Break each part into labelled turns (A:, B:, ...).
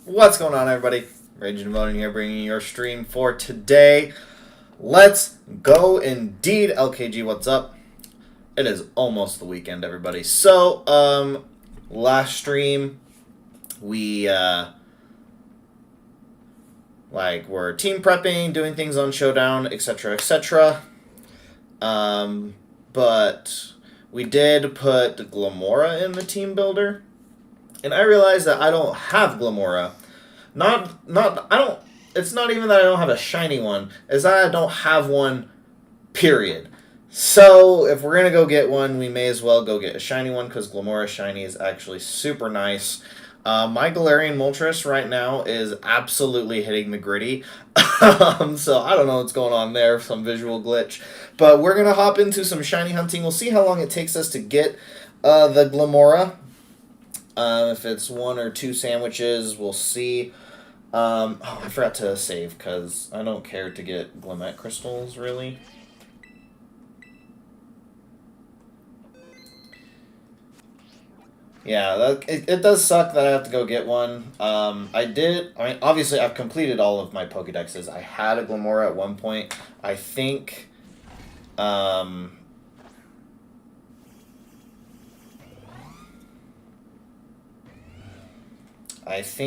A: What's going on, everybody? Raging Moaning here, bringing you your stream for today. Let's go indeed. LKG, what's up? It is almost the weekend, everybody. So, last stream, we, we're team prepping, doing things on Showdown, etc., etc. But we did put Glamora in the team builder. And I realized that I don't have Glamora. It's not even that I don't have a shiny one. It's that I don't have one, period. So, if we're going to go get one, we may as well go get a shiny one, because Glamora shiny is actually super nice. My Galarian Moltres right now is absolutely hitting the gritty. So, I don't know what's going on there, some visual glitch. But we're going to hop into some shiny hunting. We'll see how long it takes us to get the Glamora. If it's one or two sandwiches, we'll see. I forgot to save, because I don't care to get Glimmet crystals, really. Yeah, it does suck that I have to go get one. Obviously, I've completed all of my Pokedexes. I had a Glamora at one point. I think,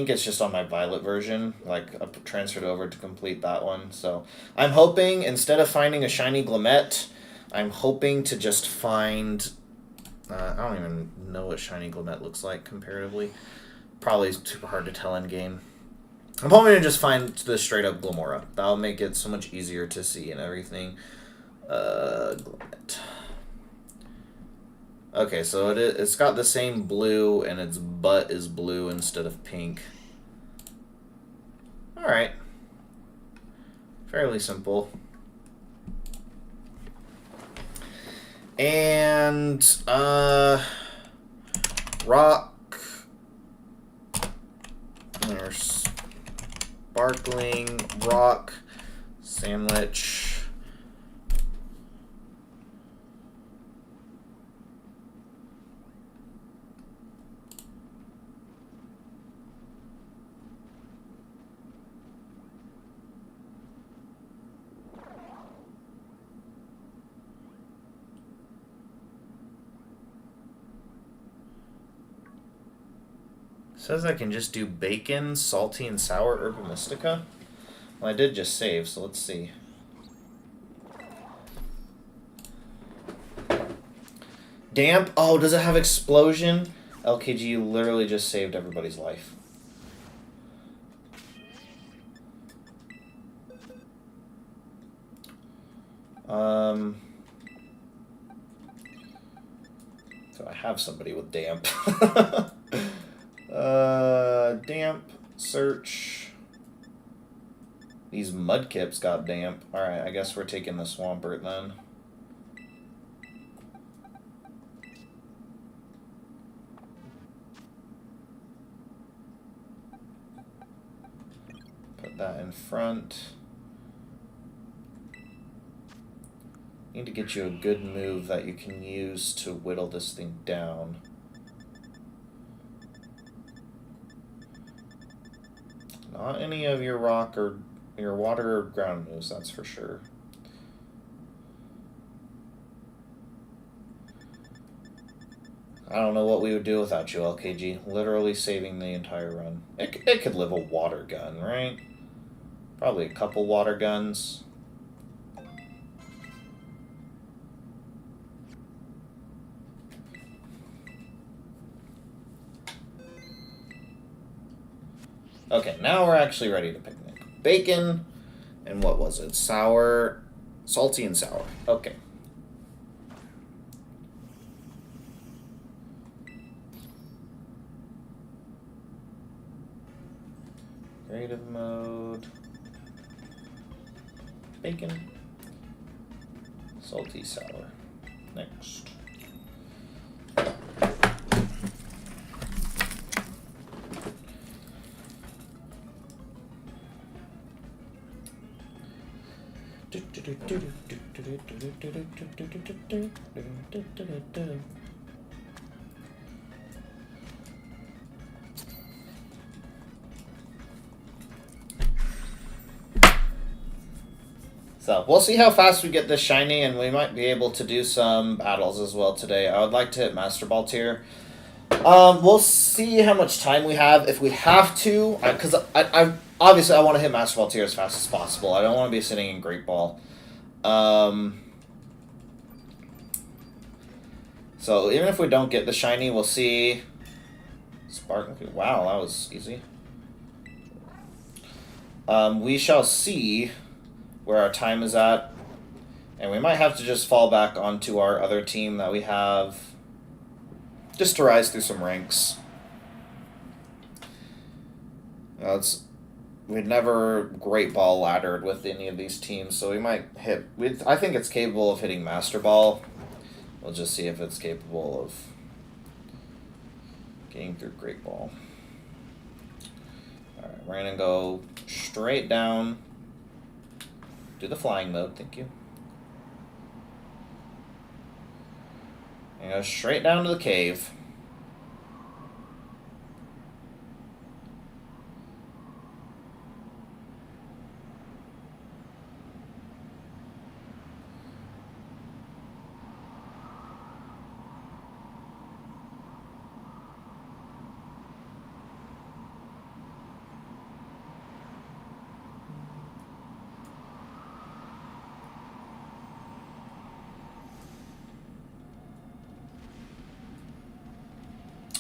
A: it's just on my Violet version, I transferred over to complete that one. So I'm hoping, instead of finding a shiny Glimmet, I'm hoping to just find... I don't even know what shiny Glimmet looks like comparatively. Probably super hard to tell in game. I'm hoping to just find the straight up Glamora. That'll make it so much easier to see and everything. Glimmet. Okay, so it's got the same blue, and its butt is blue instead of pink. Alright. Fairly simple. And, rock. There's sparkling, rock, sandwich. Says I can just do bacon, salty, and sour Herba Mystica. Well, I did just save, so let's see. Damp? Oh, does it have explosion? LKG literally just saved everybody's life. So I have somebody with damp. Damp, search. These Mudkips got damp. Alright, I guess we're taking the Swampert then. Put that in front. Need to get you a good move that you can use to whittle this thing down. Not any of your rock or your water or ground moves, that's for sure. I don't know what we would do without you, LKG. Literally saving the entire run. It could live a water gun, right? Probably a couple water guns. Okay, now we're actually ready to picnic. Bacon, and what was it? Sour, salty and sour. Okay. Creative mode. Bacon. Salty, sour. Next. So we'll see how fast we get this shiny, and we might be able to do some battles as well today. I would like to hit Master Ball tier. We'll see how much time we have. If we have to, because I obviously I want to hit Master Ball tier as fast as possible. I don't want to be sitting in Great Ball. So even if we don't get the shiny, we'll see. Sparkling. Wow, that was easy. We shall see where our time is at, and we might have to just fall back onto our other team that we have, just to rise through some ranks. We'd never Great Ball laddered with any of these teams, so we might hit. I think it's capable of hitting Master Ball. We'll just see if it's capable of getting through Great Ball. Alright, we're gonna go straight down. Do the flying mode, thank you. And go straight down to the cave.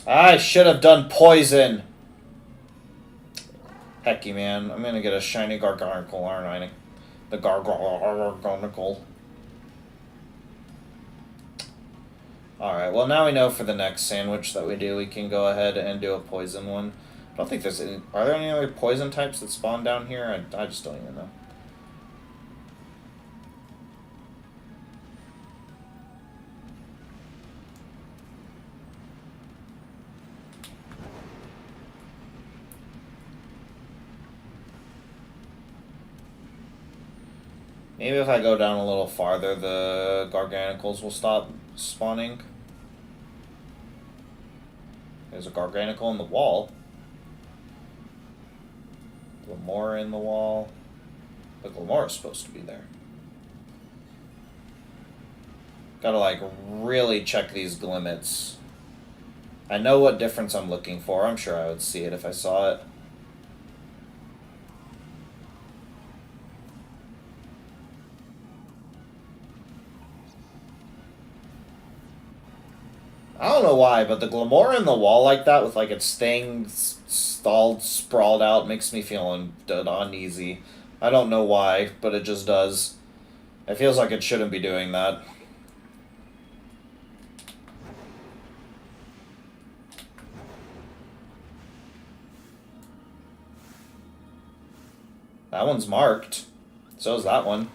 A: I should have done poison. Hecky, man. I'm gonna get a shiny Garganicle, aren't I? The Garganicle. Alright, well now we know for the next sandwich that we do, we can go ahead and do a poison one. I don't think there's any... Are there any other poison types that spawn down here? I just don't even know. Maybe if I go down a little farther, the Garganicles will stop spawning. There's a Garganicle in the wall. Glimmora in the wall. But Glimora's supposed to be there. Gotta, like, really check these Glimmets. I know what difference I'm looking for. I'm sure I would see it if I saw it. I don't know why, but the Glimmora in the wall like that with like its thing stalled, sprawled out makes me feel uneasy. I don't know why, but it just does. It feels like it shouldn't be doing that. That one's marked. So is that one.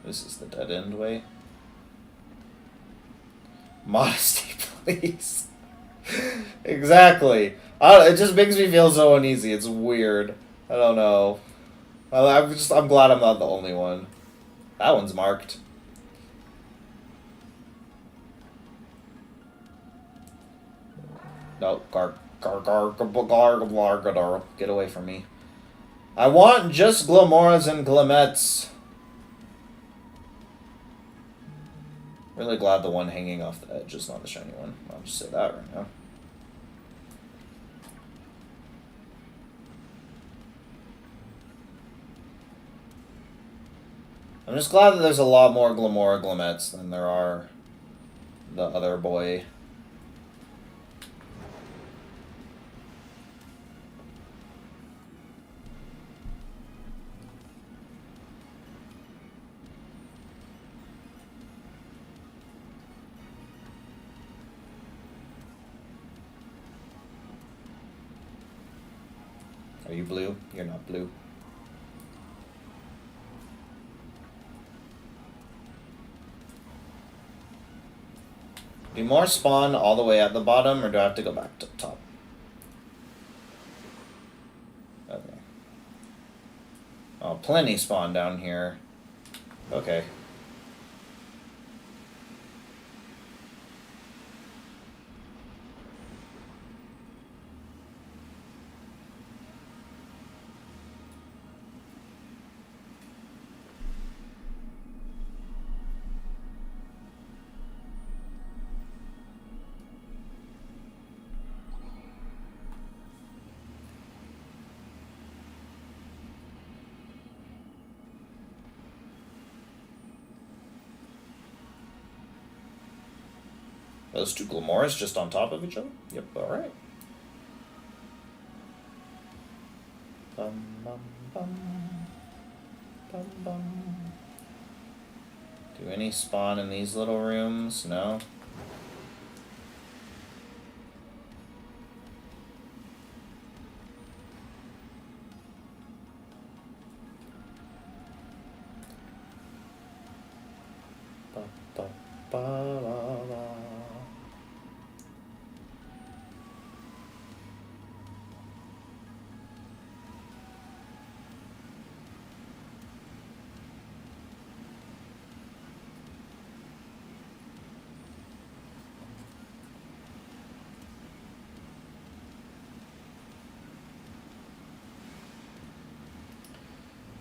A: This is the dead end way. Modesty, please. Exactly. It just makes me feel so uneasy. It's weird. I don't know. I'm glad I'm not the only one. That one's marked. No, Gargador. Get away from me. I want just Glimoras and Glimmets. Really glad the one hanging off the edge is not the shiny one. I'll just say that right now. I'm just glad that there's a lot more Glimmora Glimmets than there are the other boy. Are you blue? You're not blue. Do more spawn all the way at the bottom, or do I have to go back to the top? Okay. Oh, plenty spawn down here. Okay. Those two Glamoras just on top of each other? Yep, alright. Bum, bum, bum. Bum, bum. Do any spawn in these little rooms? No? Ba, ba, ba, la, la.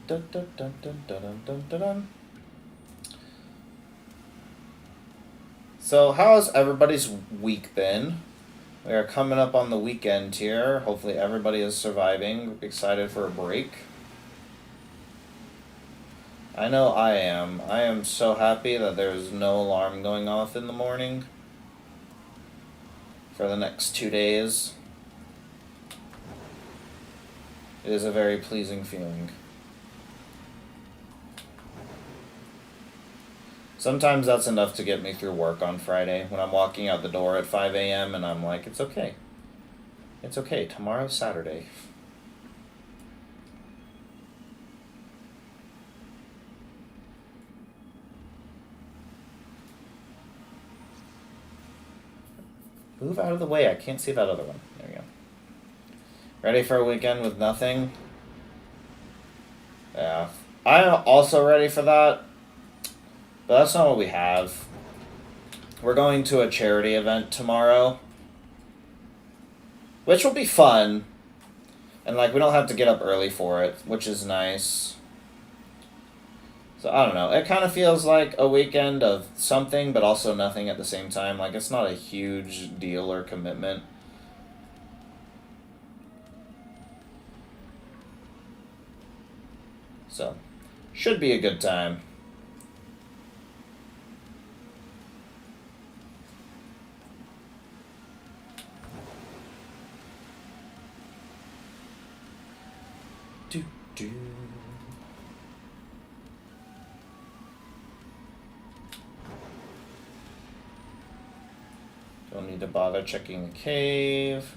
A: Dun, dun, dun, dun, dun, dun, dun, dun. So, how's everybody's week been? We are coming up on the weekend here. Hopefully, everybody is surviving. Excited for a break. I know I am. I am so happy that there's no alarm going off in the morning for the next 2 days. It is a very pleasing feeling. Sometimes that's enough to get me through work on Friday when I'm walking out the door at 5 a.m. and I'm like, it's okay. It's okay. Tomorrow's Saturday. Move out of the way. I can't see that other one. There we go. Ready for a weekend with nothing? Yeah. I'm also ready for that. But that's not what we have. We're going to a charity event tomorrow, which will be fun. And, like, we don't have to get up early for it, which is nice. So, I don't know. It kind of feels like a weekend of something, but also nothing at the same time. Like, it's not a huge deal or commitment. So, should be a good time. Do, do. Don't need to bother checking the cave.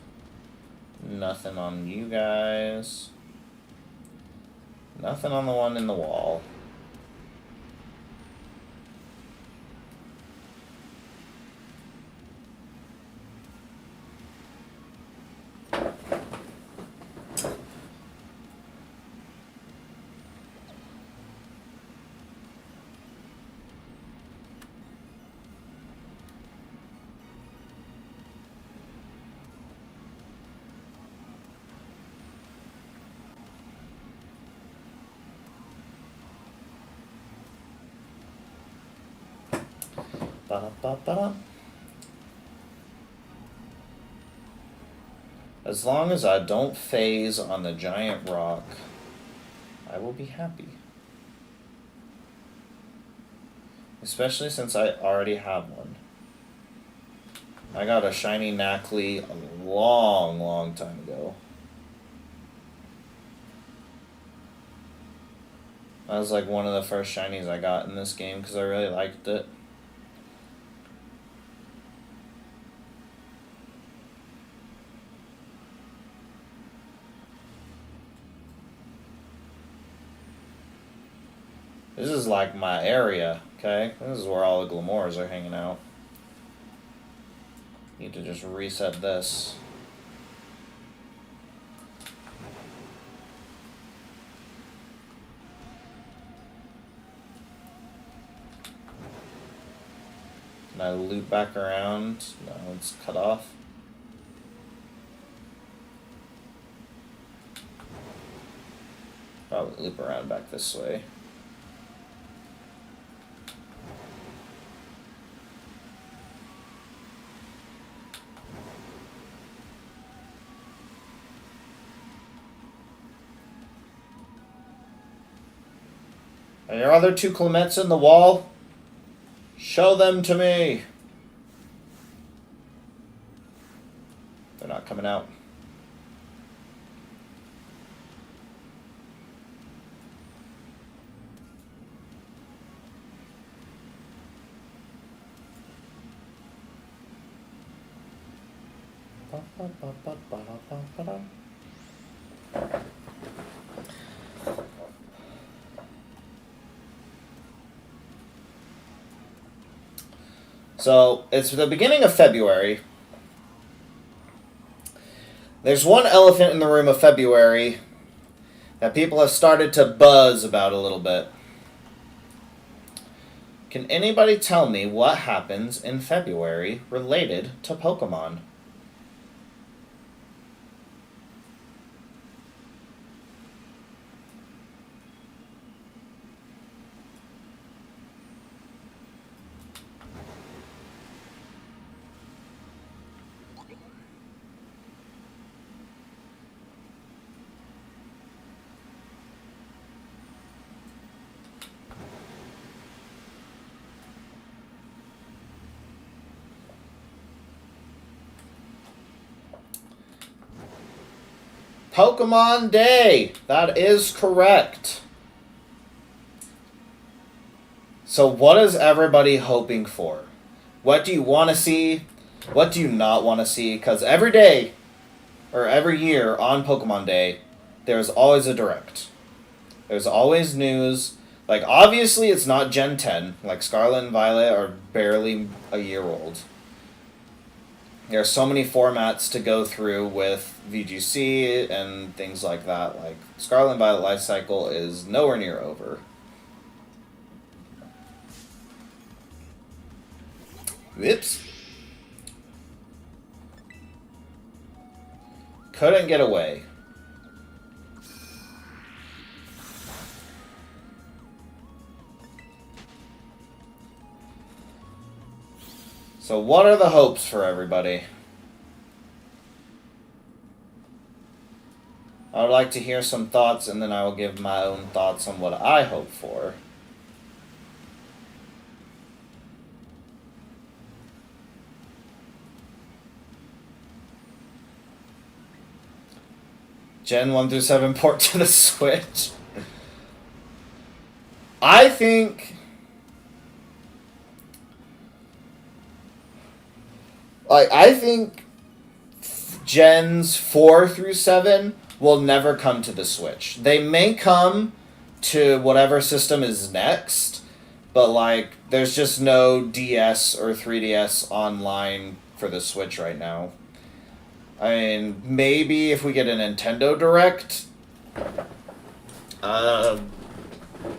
A: Nothing on you guys. Nothing on the one in the wall. Ba-da-ba-ba-da. As long as I don't phase on the giant rock, I will be happy. Especially since I already have one. I got a shiny Nacli a long time ago. That was like one of the first shinies I got in this game because I really liked it. This is like my area, okay? This is where all the Glamoras are hanging out. Need to just reset this. Can I loop back around? No, it's cut off. Probably loop around back this way. Are your other 2 Clements in the wall? Show them to me! They're not coming out. So, it's the beginning of February. There's one elephant in the room of February that people have started to buzz about a little bit. Can anybody tell me what happens in February related to Pokemon? Pokemon Day! That is correct. So what is everybody hoping for? What do you want to see? What do you not want to see? Because every day, or every year on Pokemon Day, there's always a direct. There's always news. Like, obviously it's not Gen 10. Like, Scarlet and Violet are barely a year old. There are so many formats to go through with VGC and things like that. Like, Scarlet and Violet life cycle is nowhere near over. Whoops. Couldn't get away. So what are the hopes for everybody? I would like to hear some thoughts, and then I will give my own thoughts on what I hope for. Gen 1 through 7 port to the Switch. I think... I think Gens 4 through 7 will never come to the Switch. They may come to whatever system is next, but, like, there's just no DS or 3DS online for the Switch right now. I mean, maybe if we get a Nintendo Direct,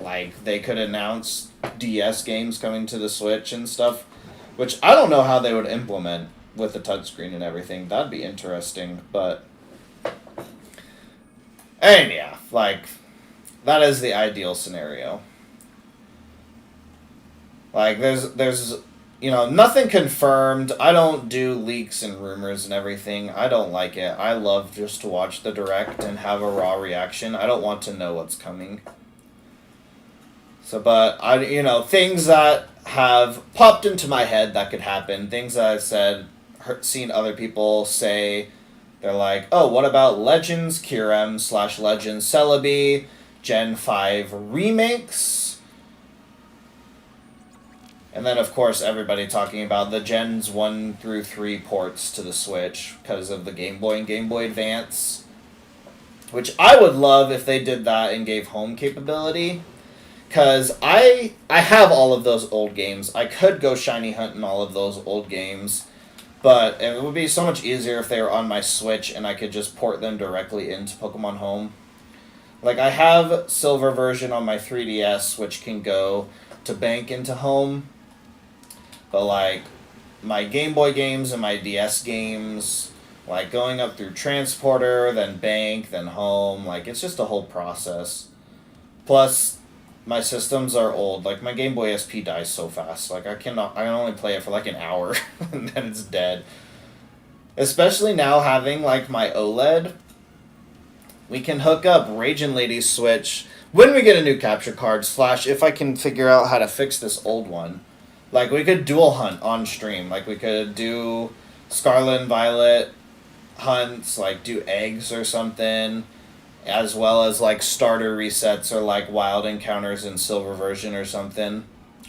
A: like, they could announce DS games coming to the Switch and stuff, which I don't know how they would implement with the touchscreen and everything. That'd be interesting, but... And yeah, like, that is the ideal scenario. Like, there's, you know, nothing confirmed. I don't do leaks and rumors and everything. I don't like it. I love just to watch the Direct and have a raw reaction. I don't want to know what's coming. So, but, things that have popped into my head that could happen, things that I've seen other people say, they're like, oh, what about Legends Kyurem / Legends Celebi, Gen 5 remakes? And then, of course, everybody talking about the Gens 1 through 3 ports to the Switch because of the Game Boy and Game Boy Advance. Which I would love if they did that and gave home capability. Because I have all of those old games. I could go shiny hunt in all of those old games. But it would be so much easier if they were on my Switch and I could just port them directly into Pokemon Home. Like, I have Silver version on my 3DS, which can go to bank into Home. But, like, my Game Boy games and my DS games, like, going up through Transporter, then bank, then Home, like, it's just a whole process. Plus, my systems are old. Like, my Game Boy SP dies so fast. Like, I can only play it for, like, an hour, and then it's dead. Especially now having, like, my OLED, we can hook up Raging Lady's Switch when we get a new capture card, / if I can figure out how to fix this old one. Like, we could dual hunt on stream. Like, we could do Scarlet and Violet hunts, like, do eggs or something, as well as, like, starter resets or, like, wild encounters in Silver version or something.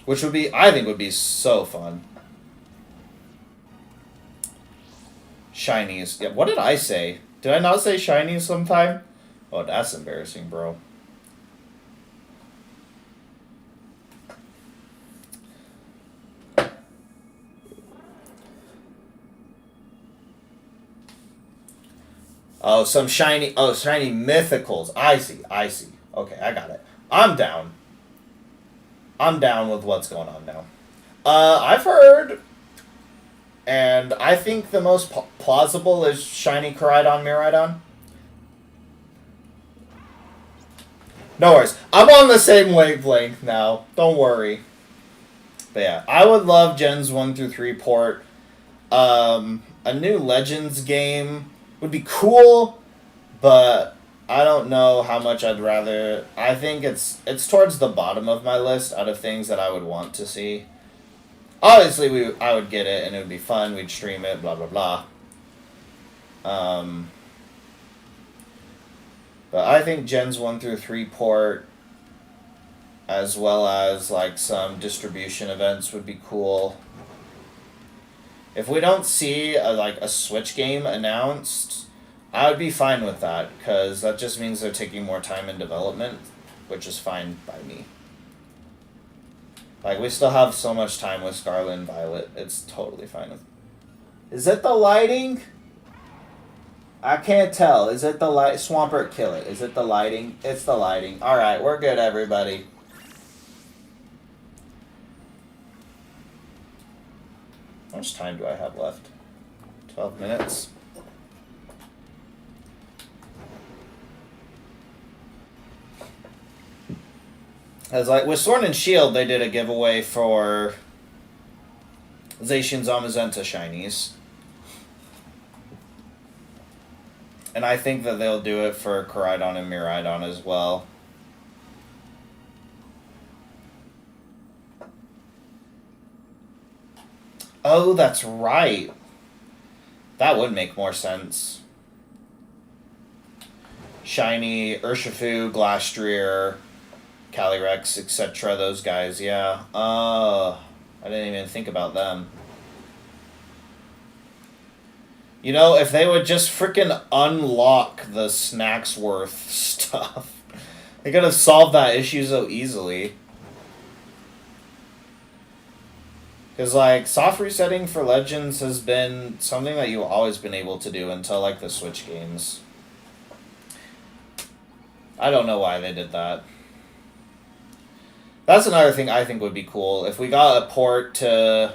A: Which would be, I think would be so fun. Shinies. Yeah, what did I say? Did I not say shinies sometime? Oh, that's embarrassing, bro. Oh, some shiny... Oh, shiny mythicals. I see. Okay, I got it. I'm down. I'm down with what's going on now. I've heard... And I think the most plausible is shiny Koraidon Miraidon. No worries. I'm on the same wavelength now. Don't worry. But yeah, I would love Gens 1 through 3 port. A new Legends game would be cool, but I don't know how much I'd rather. I think it's towards the bottom of my list out of things that I would want to see. Obviously, I would get it, and it would be fun. We'd stream it, blah, blah, blah. But I think Gens 1 through 3 port, as well as, like, some distribution events would be cool. If we don't see, a Switch game announced, I would be fine with that, because that just means they're taking more time in development, which is fine by me. Like, we still have so much time with Scarlet and Violet. It's totally fine with... Is it the lighting? I can't tell. Is it the light? Swampert, kill it. Is it the lighting? It's the lighting. Alright, we're good, everybody. How much time do I have left? 12 minutes. As like with Sword and Shield, they did a giveaway for Zacian Zamazenta shinies. And I think that they'll do it for Koraidon and Miraidon as well. Oh, that's right. That would make more sense. Shiny, Urshifu, Glastrier, Calyrex, etc. Those guys, yeah. I didn't even think about them. You know, if they would just freaking unlock the Snacksworth stuff, they could have solved that issue so easily. Because, like, soft resetting for Legends has been something that you've always been able to do until, like, the Switch games. I don't know why they did that. That's another thing I think would be cool. If we got a port to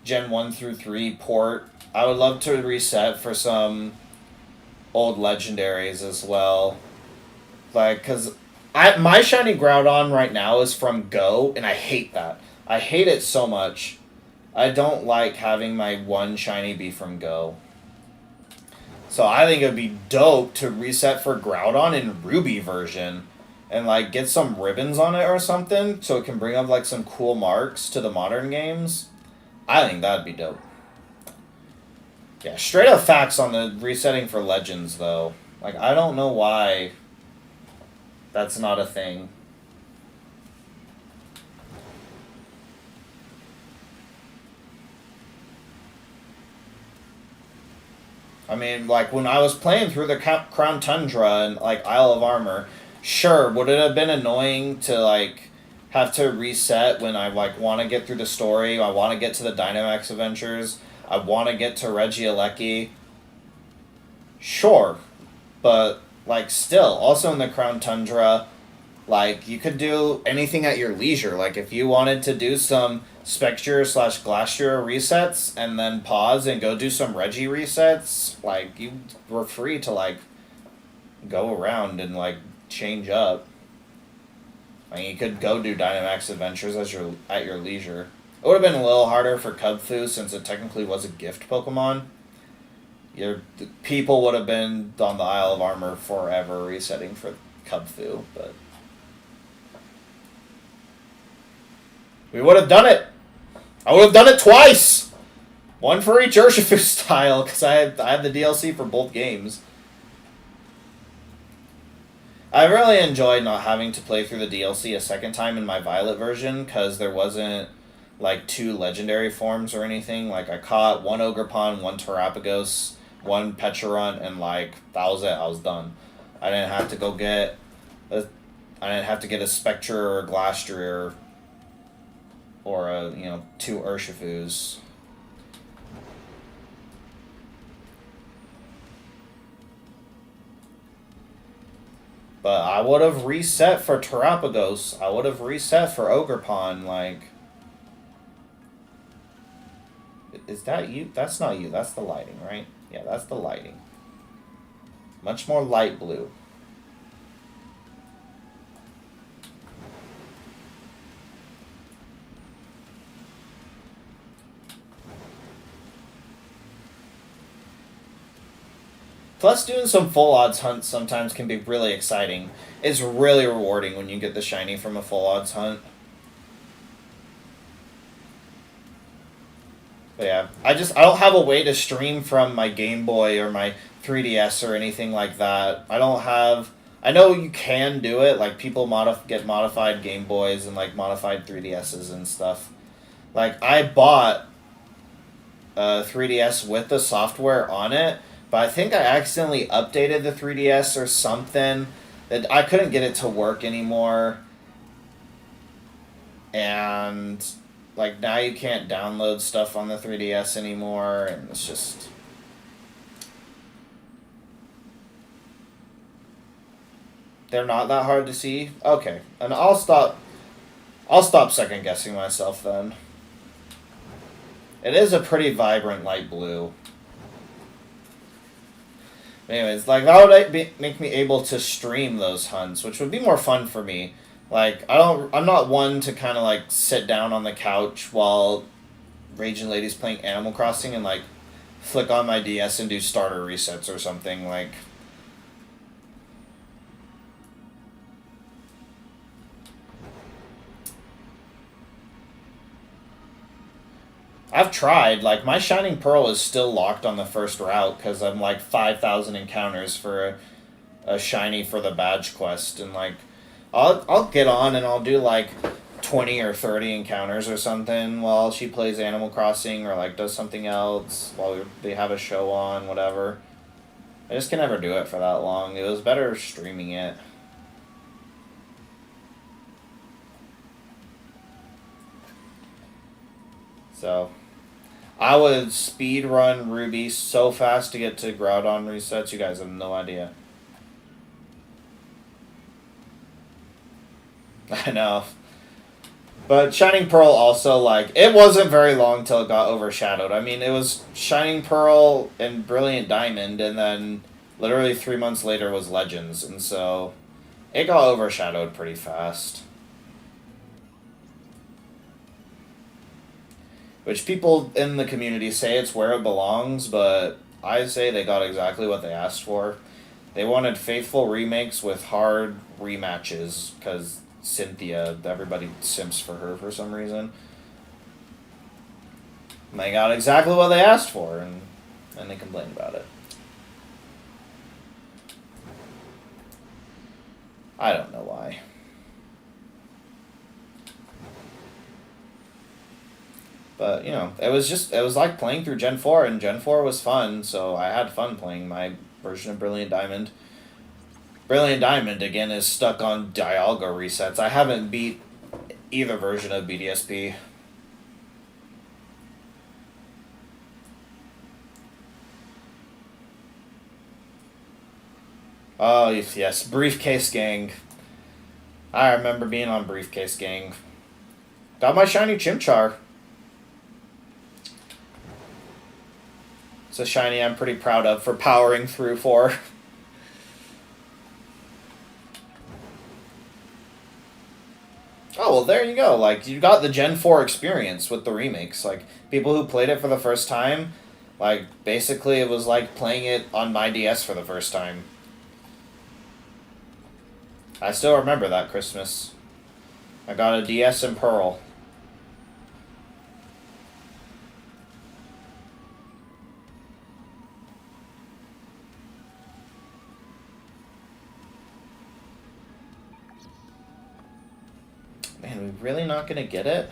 A: Gen 1 through 3 port, I would love to reset for some old legendaries as well. Like, because my shiny Groudon right now is from Go, and I hate that. I hate it so much. I don't like having my one shiny be from Go. So I think it would be dope to reset for Groudon in Ruby version and, like, get some ribbons on it or something so it can bring up, like, some cool marks to the modern games. I think that'd be dope. Yeah, straight up facts on the resetting for Legends, though. Like, I don't know why that's not a thing. I mean, like, when I was playing through the Crown Tundra and, like, Isle of Armor, sure, would it have been annoying to, like, have to reset when I, like, want to get through the story, I want to get to the Dynamax Adventures? I want to get to Regieleki. Sure, but like still, also in the Crown Tundra, like you could do anything at your leisure. Like if you wanted to do some Spectre slash Glastrier resets and then pause and go do some Regi resets, like you were free to like go around and like change up. I mean, you could go do Dynamax Adventures as at your leisure. It would have been a little harder for Cubfu since it technically was a gift Pokemon. People would have been on the Isle of Armor forever resetting for Cubfu, but we would have done it. I would have done it twice. One for each Urshifu style because I had the DLC for both games. I really enjoyed not having to play through the DLC a second time in my Violet version because there wasn't like 2 legendary forms or anything. Like I caught 1 Ogerpon, 1 Terrapagos, 1 Pecharunt, and like that was it. I was done. I didn't have to go get I didn't have to get a Spectre or a Glastrier or a 2 Urshifus. But I would have reset for Terrapagos. I would have reset for Ogerpon. Like, is that you? That's not you. That's the lighting, right? Yeah, that's the lighting. Much more light blue. Plus, doing some full odds hunts sometimes can be really exciting. It's really rewarding when you get the shiny from a full odds hunt. But yeah, I don't have a way to stream from my Game Boy or my 3DS or anything like that. I don't have. I know you can do it. Like people get modified Game Boys and like modified 3DSs and stuff. Like I bought a 3DS with the software on it. But I think I accidentally updated the 3DS or something that I couldn't get it to work anymore. And like now you can't download stuff on the 3DS anymore, and it's just they're not that hard to see. Okay, and I'll stop second guessing myself then. It is a pretty vibrant light blue. Anyways, like that would make me able to stream those hunts, which would be more fun for me. Like I'm not one to kind of like sit down on the couch while Raging Lady's playing Animal Crossing and like flick on my DS and do starter resets or something like. I've tried. Like, my Shining Pearl is still locked on the first route because I'm, like, 5,000 encounters for a shiny for the badge quest. And, like, I'll get on and I'll do, like, 20 or 30 encounters or something while she plays Animal Crossing or, like, does something else while they have a show on, whatever. I just can never do it for that long. It was better streaming it. So, I would speed run Ruby so fast to get to Groudon resets, you guys have no idea. I know. But Shining Pearl also, like, it wasn't very long till it got overshadowed. I mean, it was Shining Pearl and Brilliant Diamond, and then literally 3 months later was Legends, and so it got overshadowed pretty fast. Which people in the community say it's where it belongs, but I say they got exactly what they asked for. They wanted faithful remakes with hard rematches, because Cynthia, everybody simps for her for some reason. And they got exactly what they asked for, and they complained about it. I don't know why. But, you know, it was like playing through Gen 4, and Gen 4 was fun, so I had fun playing my version of Brilliant Diamond. Brilliant Diamond, again, is stuck on Dialga resets. I haven't beat either version of BDSP. Oh, yes. Briefcase Gang. I remember being on Briefcase Gang. Got my shiny Chimchar. It's a shiny I'm pretty proud of for powering through for. Oh, well, there you go. Like, you got the Gen 4 experience with the remakes. Like, people who played it for the first time, like, basically it was like playing it on my DS for the first time. I still remember that Christmas. I got a DS and Pearl. Man, we really not gonna get it?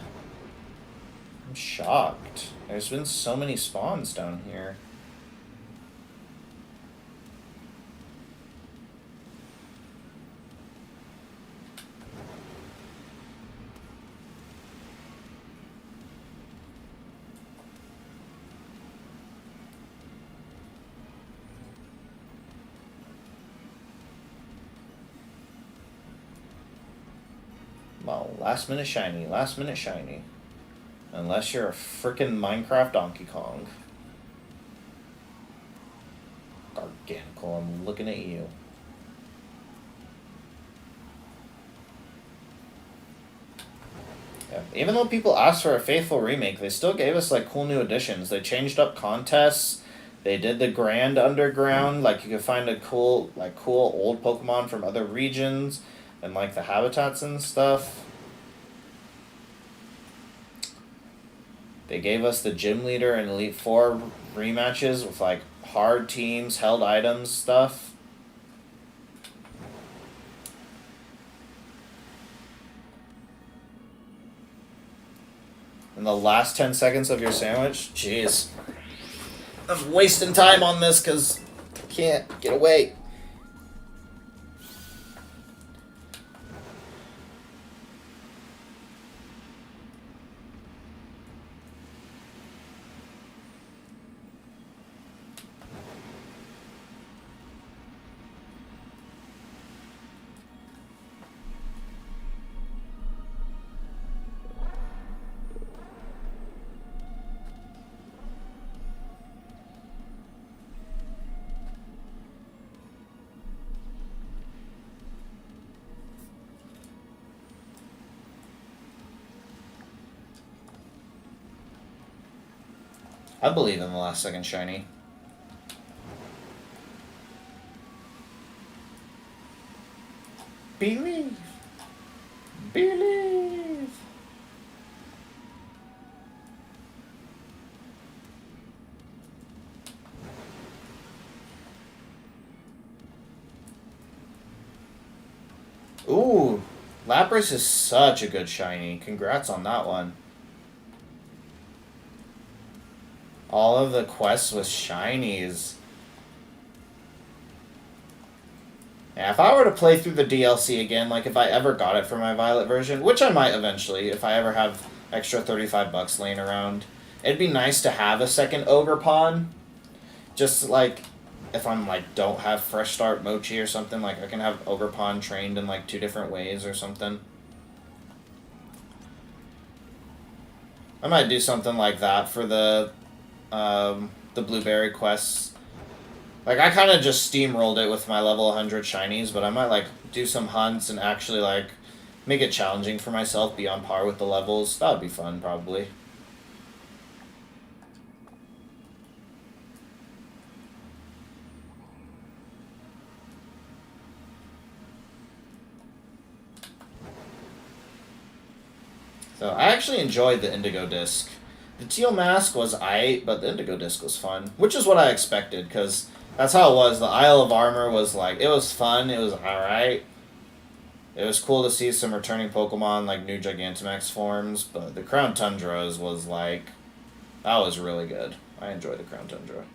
A: I'm shocked. There's been so many spawns down here. Well, last minute shiny, last minute shiny. Unless you're a freaking Minecraft Donkey Kong. Garganacl, I'm looking at you. Yeah. Even though people asked for a faithful remake, they still gave us like cool new additions. They changed up contests. They did the Grand Underground, like you could find a cool old Pokemon from other regions and like the habitats and stuff. They gave us the Gym Leader and Elite Four rematches with like hard teams, held items stuff. In the last 10 seconds of your sandwich? Jeez. I'm wasting time on this because I can't get away. I believe in the last second shiny. Believe. Believe. Ooh, Lapras is such a good shiny. Congrats on that one. All of the quests with shinies. Yeah, if I were to play through the DLC again, like if I ever got it for my Violet version, which I might eventually, if I ever have extra $35 laying around, it'd be nice to have a second Ogerpon. Just like if I'm like don't have Fresh Start Mochi or something, like I can have Ogerpon trained in like 2 different ways or something. I might do something like that for the blueberry quests. Like, I kind of just steamrolled it with my level 100 shinies, but I might, like, do some hunts and actually, like, make it challenging for myself, be on par with the levels. That would be fun, probably. So, I actually enjoyed the Indigo Disc. The Teal Mask was aight, but the Indigo Disc was fun, which is what I expected, because that's how it was. The Isle of Armor was, like, it was fun, it was alright. It was cool to see some returning Pokemon, like new Gigantamax forms, but the Crown Tundras was, like, that was really good. I enjoyed the Crown Tundra.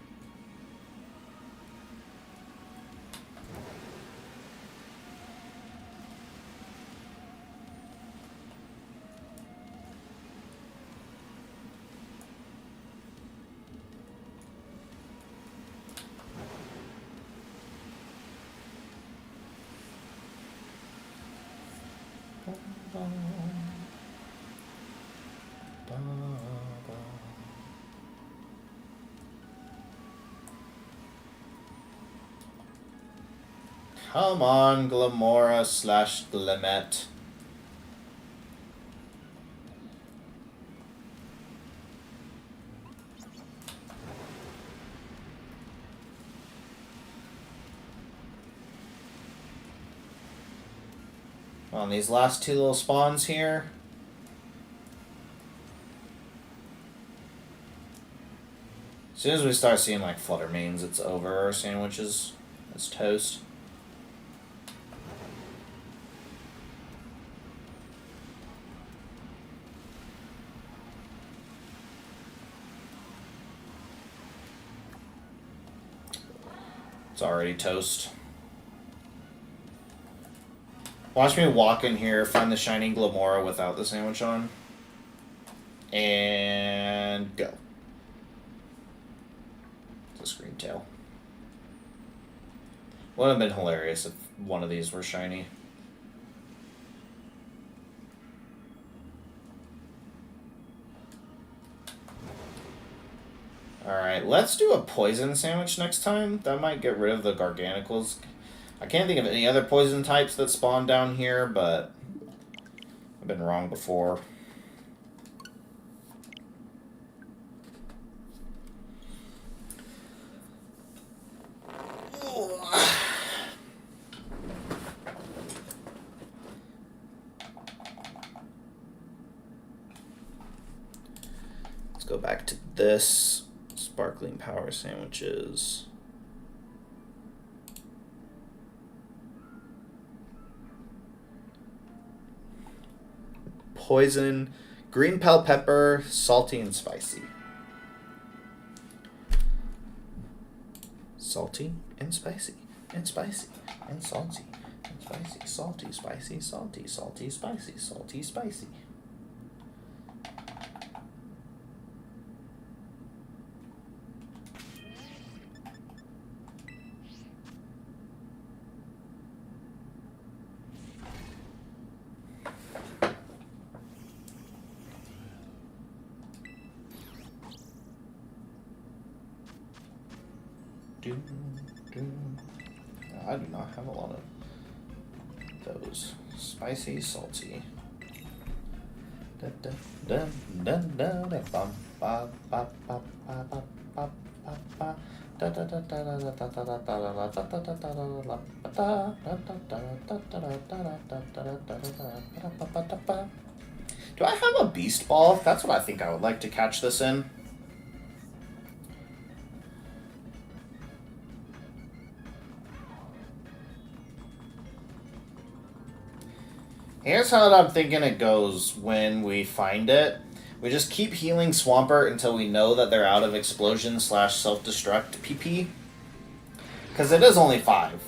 A: Come on, Glamora slash Glimmet. On these last two little spawns here. As soon as we start seeing like flutter mains, it's over. Our sandwiches, it's toast. It's already toast. Watch me walk in here, find the shiny Glamora without the sandwich on. And go. It's a screen tail. Would have been hilarious if one of these were shiny. Alright, let's do a poison sandwich next time. That might get rid of the Garganicles. I can't think of any other poison types that spawn down here, but I've been wrong before. Let's go back to this. Sparkling power sandwiches. Poison, green bell pepper, salty and spicy. Salty and spicy, and spicy, and salty, and spicy, salty, spicy, salty, salty, spicy, salty, spicy. I do not have a lot of those. Spicy, salty. Do I have a beast ball? That's what I think I would like to catch this in. Here's how I'm thinking it goes when we find it. We just keep healing Swampert until we know that they're out of explosion / self-destruct PP. Because it is only 5.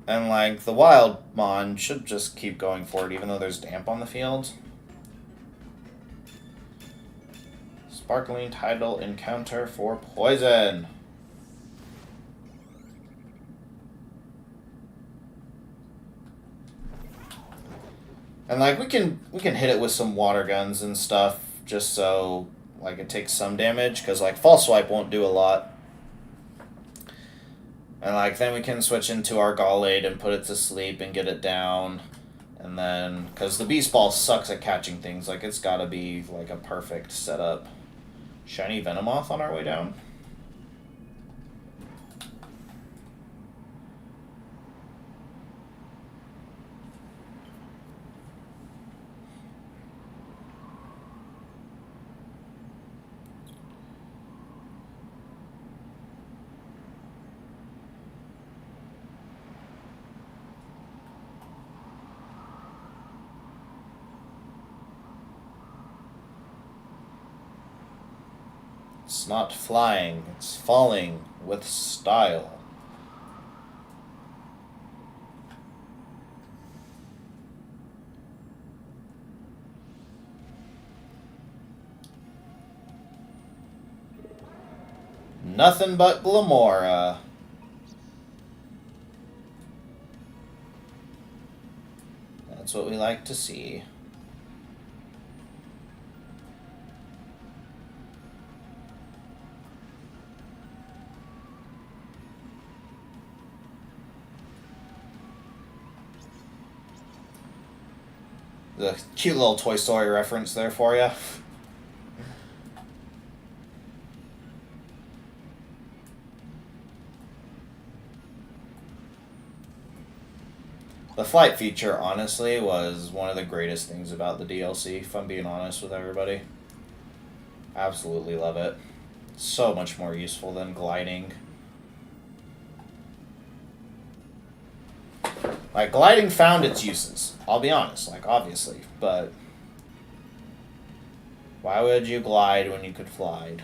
A: And like the wild mon should just keep going for it even though there's damp on the field. Sparkling tidal encounter for poison. And like we can hit it with some water guns and stuff just so like it takes some damage because like false swipe won't do a lot. And like then we can switch into our Gallade and put it to sleep and get it down. And then because the beast ball sucks at catching things, like it's got to be like a perfect setup. Shiny Venomoth on our way down. It's not flying, it's falling with style. Nothing but Glamora. That's what we like to see. The cute little Toy Story reference there for you. The flight feature, honestly, was one of the greatest things about the DLC, if I'm being honest with everybody. Absolutely love it. So much more useful than gliding. Like, gliding found its uses. I'll be honest, like, obviously. But why would you glide when you could fly?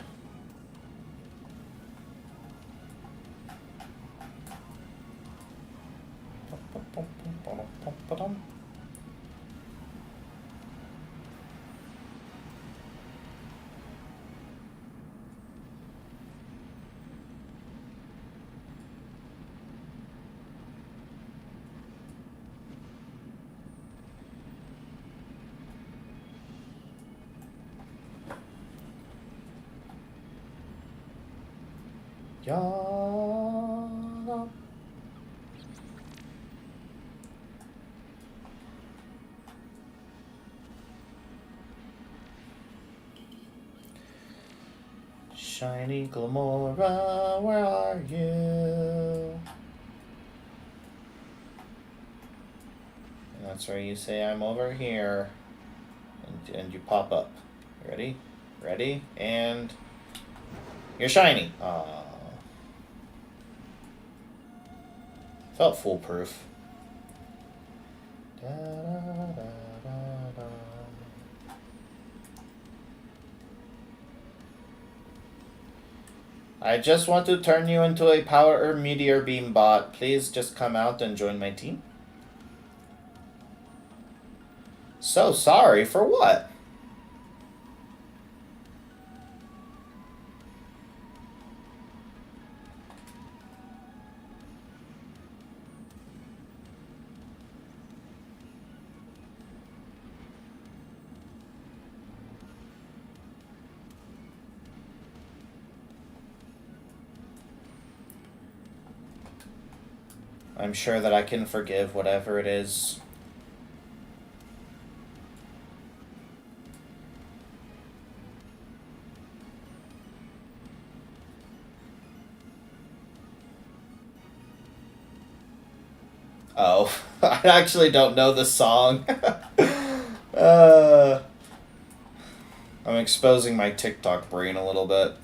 A: Yeah. Shiny Glamora, where are you? And that's where you say, I'm over here. And you pop up. Ready? Ready? And you're shiny. Aww. Felt foolproof. Da, da, da, da, da. I just want to turn you into a power meteor beam bot. Please just come out and join my team. So sorry for what? I'm sure that I can forgive whatever it is. Oh, I actually don't know the song. I'm exposing my TikTok brain a little bit.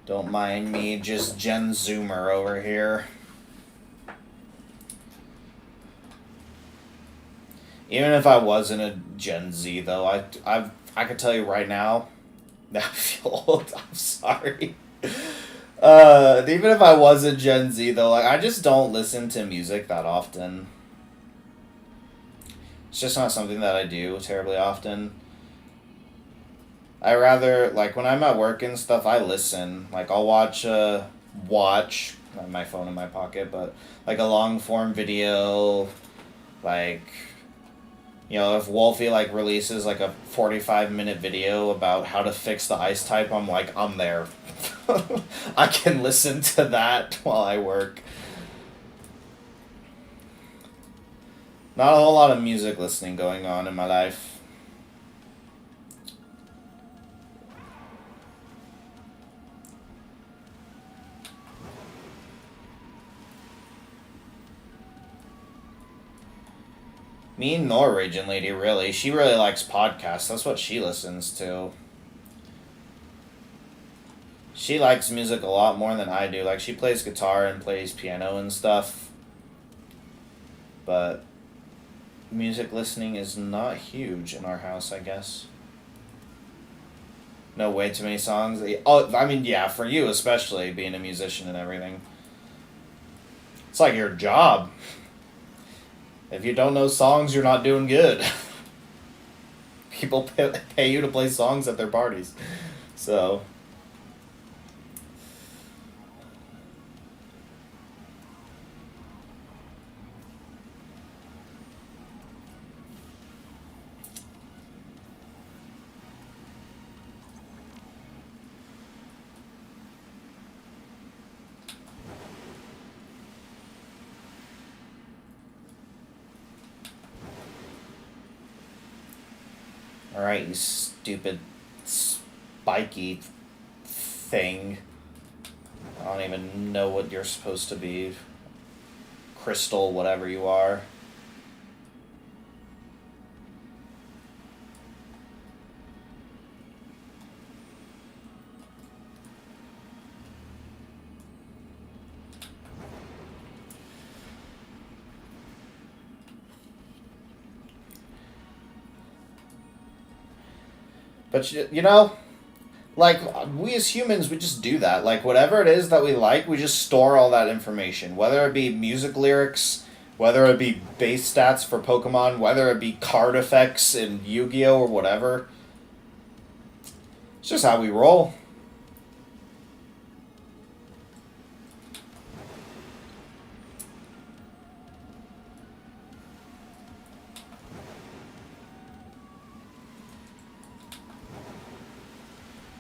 A: Don't mind me, just Gen Zoomer over here. Even if I wasn't a Gen Z, though, I could tell you right now, I feel old. I'm sorry. Even if I was a Gen Z, though, like I just don't listen to music that often. It's just not something that I do terribly often. I rather, like, when I'm at work and stuff, I listen. Like, I'll watch, I have my phone in my pocket, but, like, a long-form video, like, you know, if Wolfie, like, releases, like, a 45-minute video about how to fix the ice type, I'm like, I'm there. I can listen to that while I work. Not a whole lot of music listening going on in my life. Me and Norwegian lady, really. She really likes podcasts. That's what she listens to. She likes music a lot more than I do. Like, she plays guitar and plays piano and stuff. But music listening is not huge in our house, I guess. No, way too many songs. Oh, I mean, yeah, for you especially, being a musician and everything. It's like your job. If you don't know songs, you're not doing good. People pay you to play songs at their parties. So, alright, you stupid spiky thing. I don't even know what you're supposed to be. Crystal, whatever you are. But you know, like we as humans, we just do that. Like whatever it is that we like, we just store all that information. Whether it be music lyrics, whether it be base stats for Pokemon, whether it be card effects in Yu-Gi-Oh or whatever. It's just how we roll.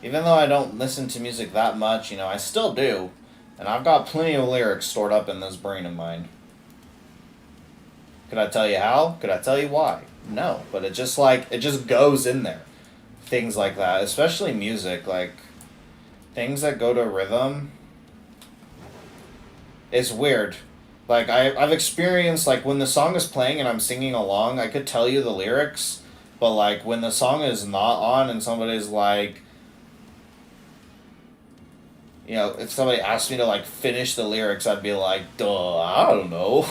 A: Even though I don't listen to music that much, you know, I still do. And I've got plenty of lyrics stored up in this brain of mine. Could I tell you how? Could I tell you why? No. But it just goes in there. Things like that. Especially music. Like, things that go to rhythm. It's weird. Like, I've experienced, like, when the song is playing and I'm singing along, I could tell you the lyrics. But, like, when the song is not on and somebody's like, you know, if somebody asked me to, like, finish the lyrics, I'd be like, duh, I don't know.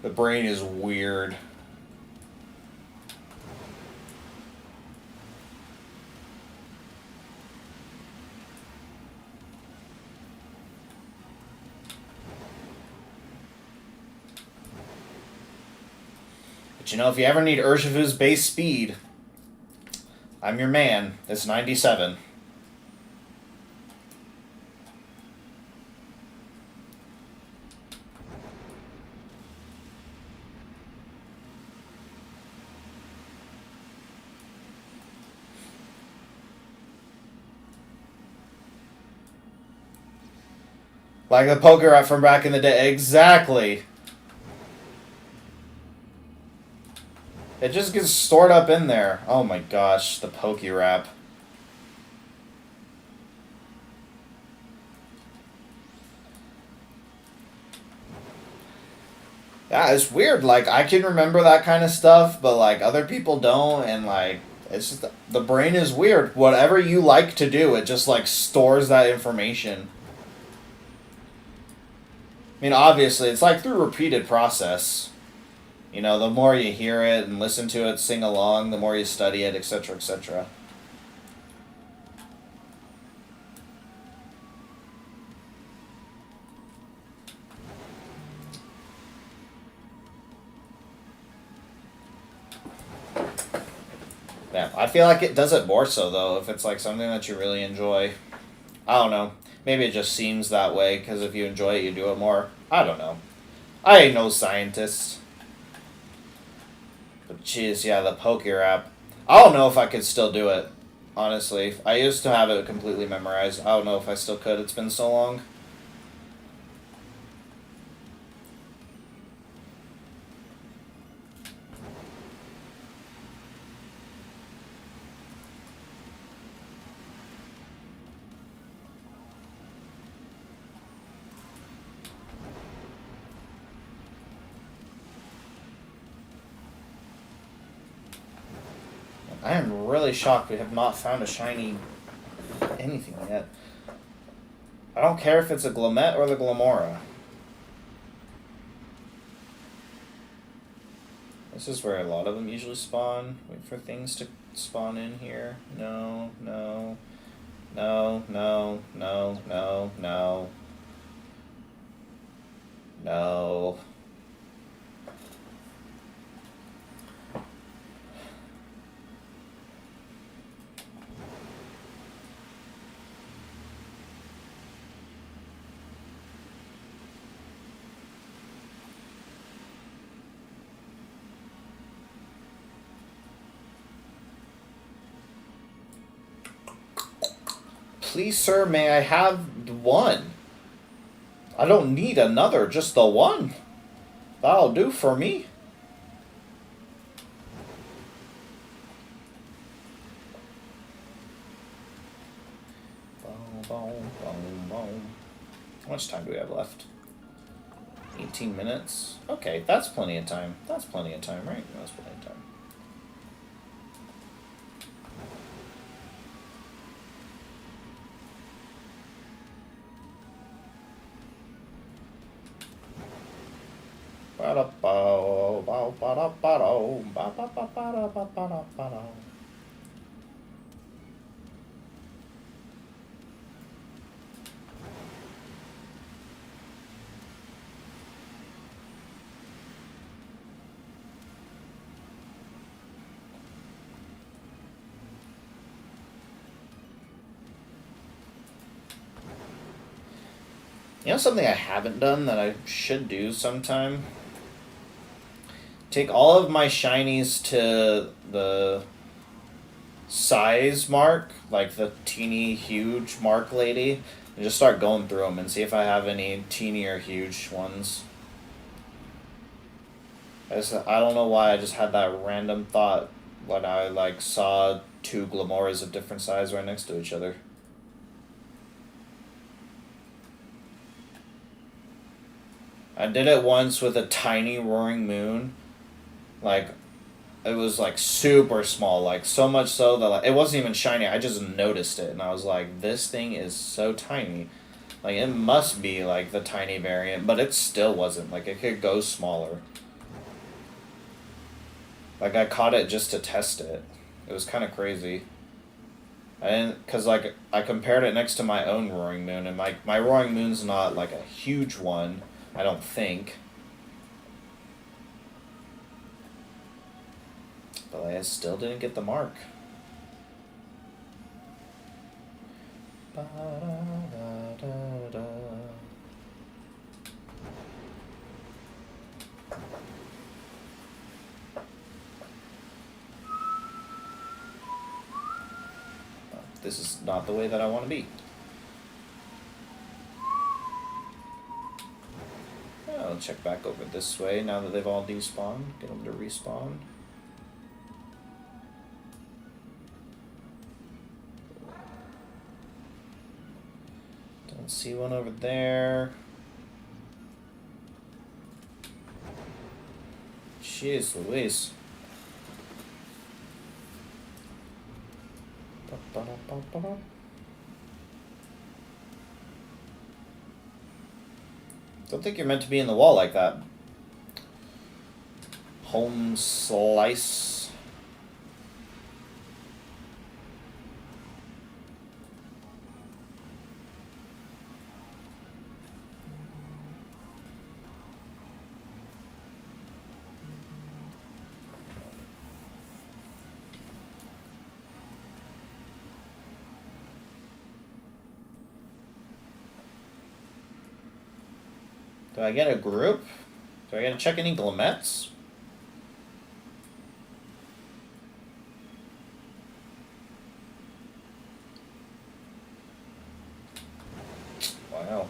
A: The brain is weird. But, you know, if you ever need Urshifu's base speed, I'm your man. It's 97. Like the poker from back in the day. Exactly. It just gets stored up in there. Oh my gosh, the Pokérap. Yeah, it's weird. Like, I can remember that kind of stuff, but, like, other people don't, and, like, it's just, the brain is weird. Whatever you like to do, it just, like, stores that information. I mean, obviously, it's, like, through repeated process. You know, the more you hear it and listen to it, sing along, the more you study it, etc., etc. Yeah, I feel like it does it more so, though, if it's, like, something that you really enjoy. I don't know. Maybe it just seems that way, because if you enjoy it, you do it more. I don't know. I ain't no scientist. But jeez, yeah, the Pokérap. I don't know if I could still do it, honestly. I used to have it completely memorized. I don't know if I still could. It's been so long. I am really shocked we have not found a shiny anything yet. I don't care if it's a Glamet or the Glamora. This is where a lot of them usually spawn. Wait for things to spawn in here. No, no. No, no, no, no, no. No. Please, sir, may I have one? I don't need another, just the one. That'll do for me. Boom, boom, boom, boom. How much time do we have left? 18 minutes? Okay, that's plenty of time. That's plenty of time, right? That's plenty of time. You know something I haven't done that I should do sometime? Take all of my shinies to the size mark, like the teeny huge mark lady, and just start going through them and see if I have any teeny or huge ones. I don't know why I just had that random thought when I like saw two Glamoras of different size right next to each other. I did it once with a tiny Roaring Moon. Like, it was like super small, like so much so that like, it wasn't even shiny. I just noticed it and I was like, this thing is so tiny. Like, it must be like the tiny variant, but it still wasn't. Like, it could go smaller. Like, I caught it just to test it. It was kind of crazy. I didn't, cause like I compared it next to my own Roaring Moon, and my Roaring Moon's not like a huge one, I don't think. But I still didn't get the mark. Ba-da-da-da-da. This is not the way that I want to be. I'll check back over this way now that they've all despawned. Get them to respawn. Don't see one over there. Jeez Louise. Don't think you're meant to be in the wall like that. Home slice. Do I get a group? Do I get to check any Glamets? Wow.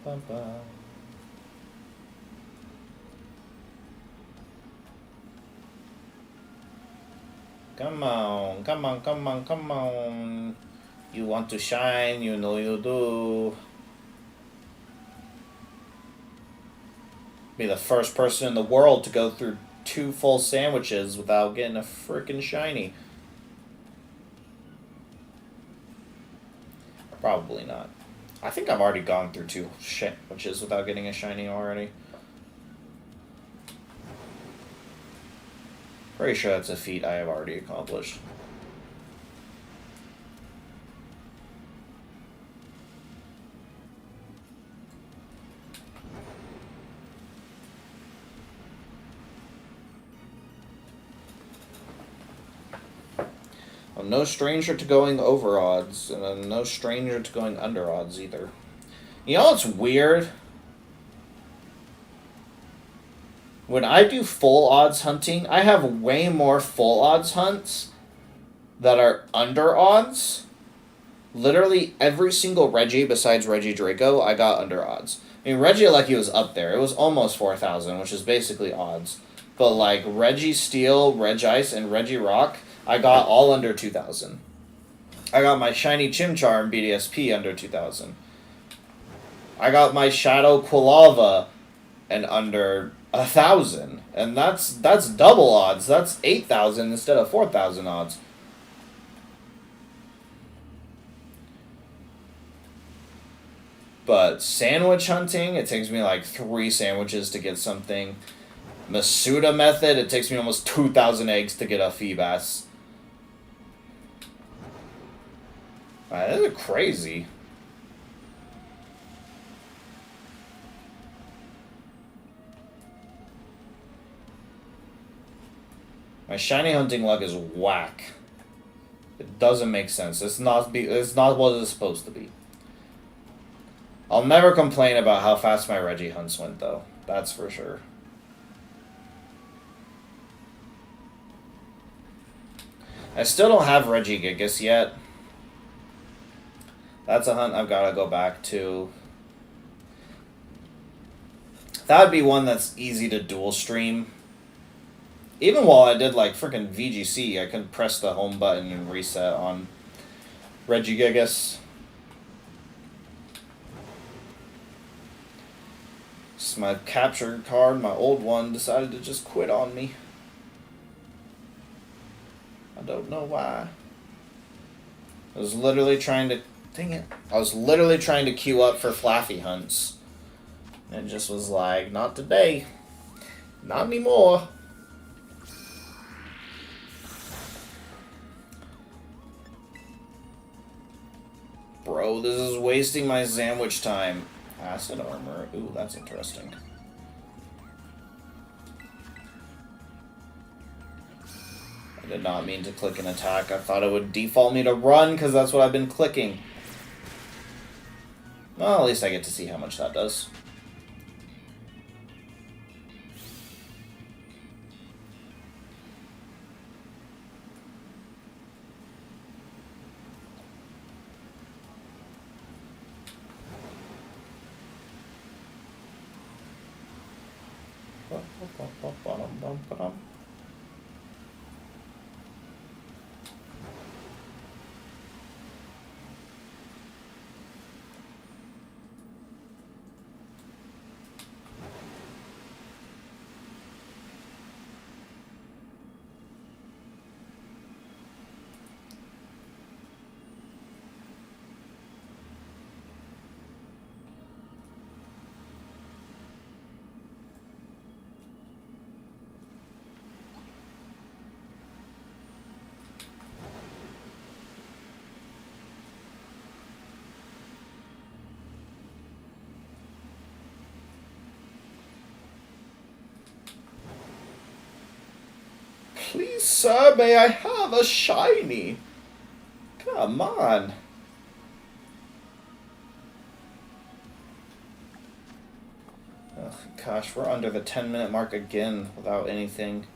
A: Bum, bum. Come on, come on, come on, come on. You want to shine, you know you do. Be the first person in the world to go through 2 full sandwiches without getting a frickin' shiny. Probably not. I think I've already gone through 2 sandwiches without getting a shiny already. Pretty sure that's a feat I have already accomplished. I'm no stranger to going over odds, and I'm no stranger to going under odds either. You know what's weird? When I do full odds hunting, I have way more full odds hunts that are under odds. Literally every single Reggie besides Reggie Draco, I got under odds. I mean, Regieleki was up there. It was almost 4,000, which is basically odds. But like Reggie Steel, Regice, and Regirock, I got all under 2,000. I got my shiny Chimchar in BDSP under 2,000. I got my Shadow Quilava and under 1,000, and that's double odds. That's 8,000 instead of 4,000 odds. But sandwich hunting, it takes me like 3 sandwiches to get something. Masuda method, it takes me almost 2,000 eggs to get a Feebas. That is crazy. My shiny hunting luck is whack. It doesn't make sense. It's not what it's supposed to be. I'll never complain about how fast my Reggie hunts went, though. That's for sure. I still don't have Regigigas yet. That's a hunt I've got to go back to. That would be one that's easy to dual stream. Even while I did like freaking VGC, I could press the home button and reset on Regigigas. So my captured card, my old one, decided to just quit on me. I don't know why. I was literally trying to... Dang it. I was literally trying to queue up for Flaffy hunts. And it just was like, not today. Not anymore. Bro, this is wasting my sandwich time. Acid armor. Ooh, that's interesting. I did not mean to click an attack. I thought it would default me to run because that's what I've been clicking. Well, at least I get to see how much that does. Please, sir, may I have a shiny? Come on. Ugh, gosh, we're under the 10-minute mark again without anything.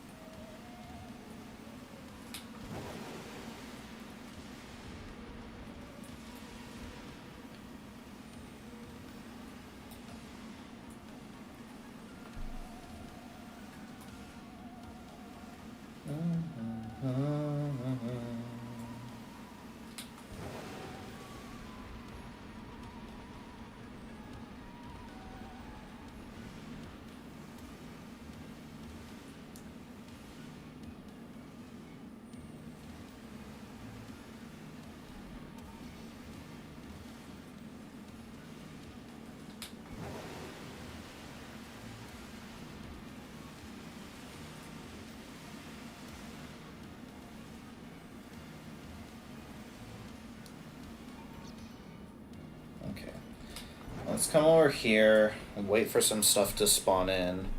A: Let's come over here and wait for some stuff to spawn in.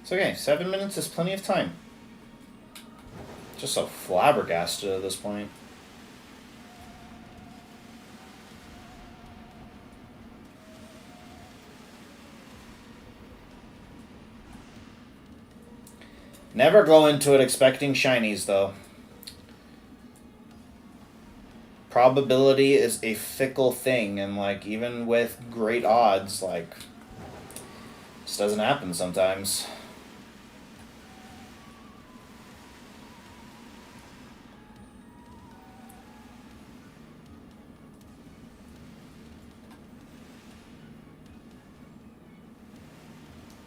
A: It's okay, 7 minutes is plenty of time. Just so flabbergasted at this point. Never go into it expecting shinies, though. Probability is a fickle thing, and like even with great odds, like this doesn't happen sometimes.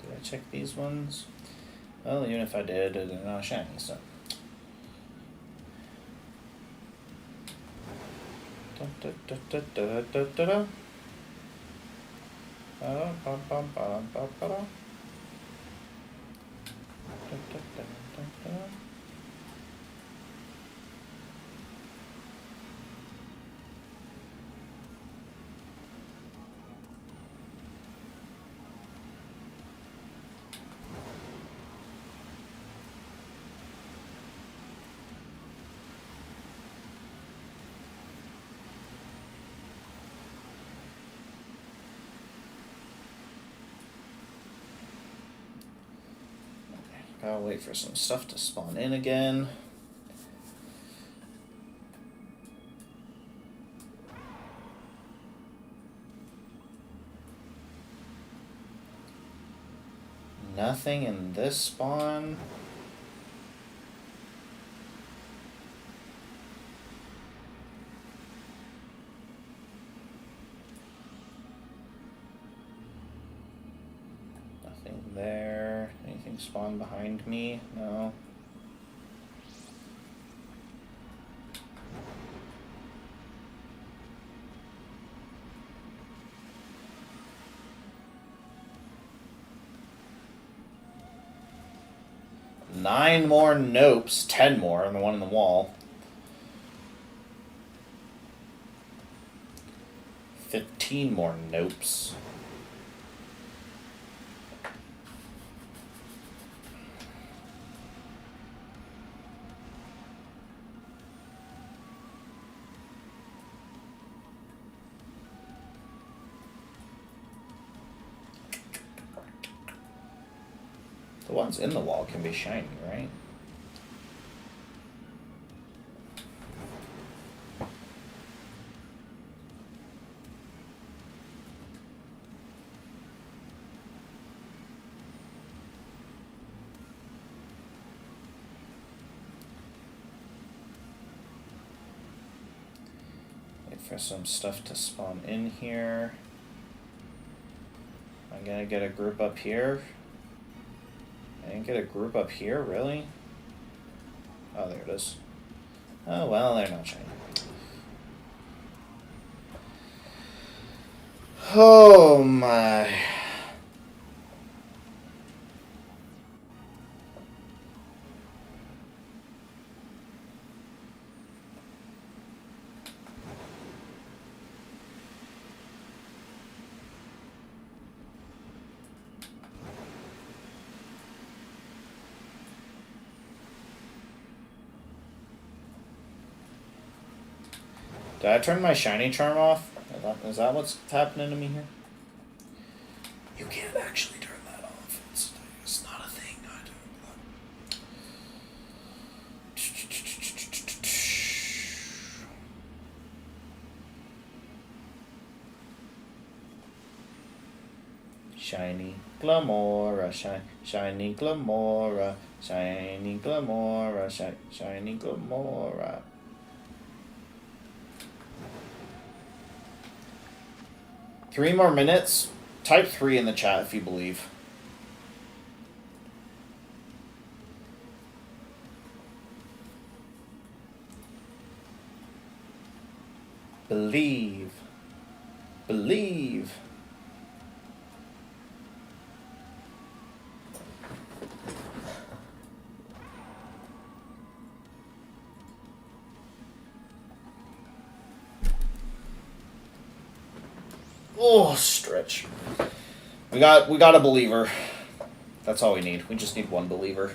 A: Did I check these ones? Well, even if I did, they're not shiny, so. I'll wait for some stuff to spawn in again. Nothing in this spawn. Nothing there. Anything spawn behind me? No. Nine more nopes, 10 more on the one in the wall. 15 more nopes. The ones in the wall can be shiny, right? Wait for some stuff to spawn in here. I'm gonna get a group up here. I didn't get a group up here, really? Oh, there it is. Oh, well, they're not shiny. Oh, my. Did I turn my shiny charm off? Is that what's happening to me here? You can't actually turn that off. It's not a thing. I do. Shiny Glamora, shiny Glamora, shiny Glamora, shiny Glamora. Three more minutes. Type 3 in the chat if you believe. Believe. Believe. Oh, stretch. We got a believer. That's all we need. We just need one believer.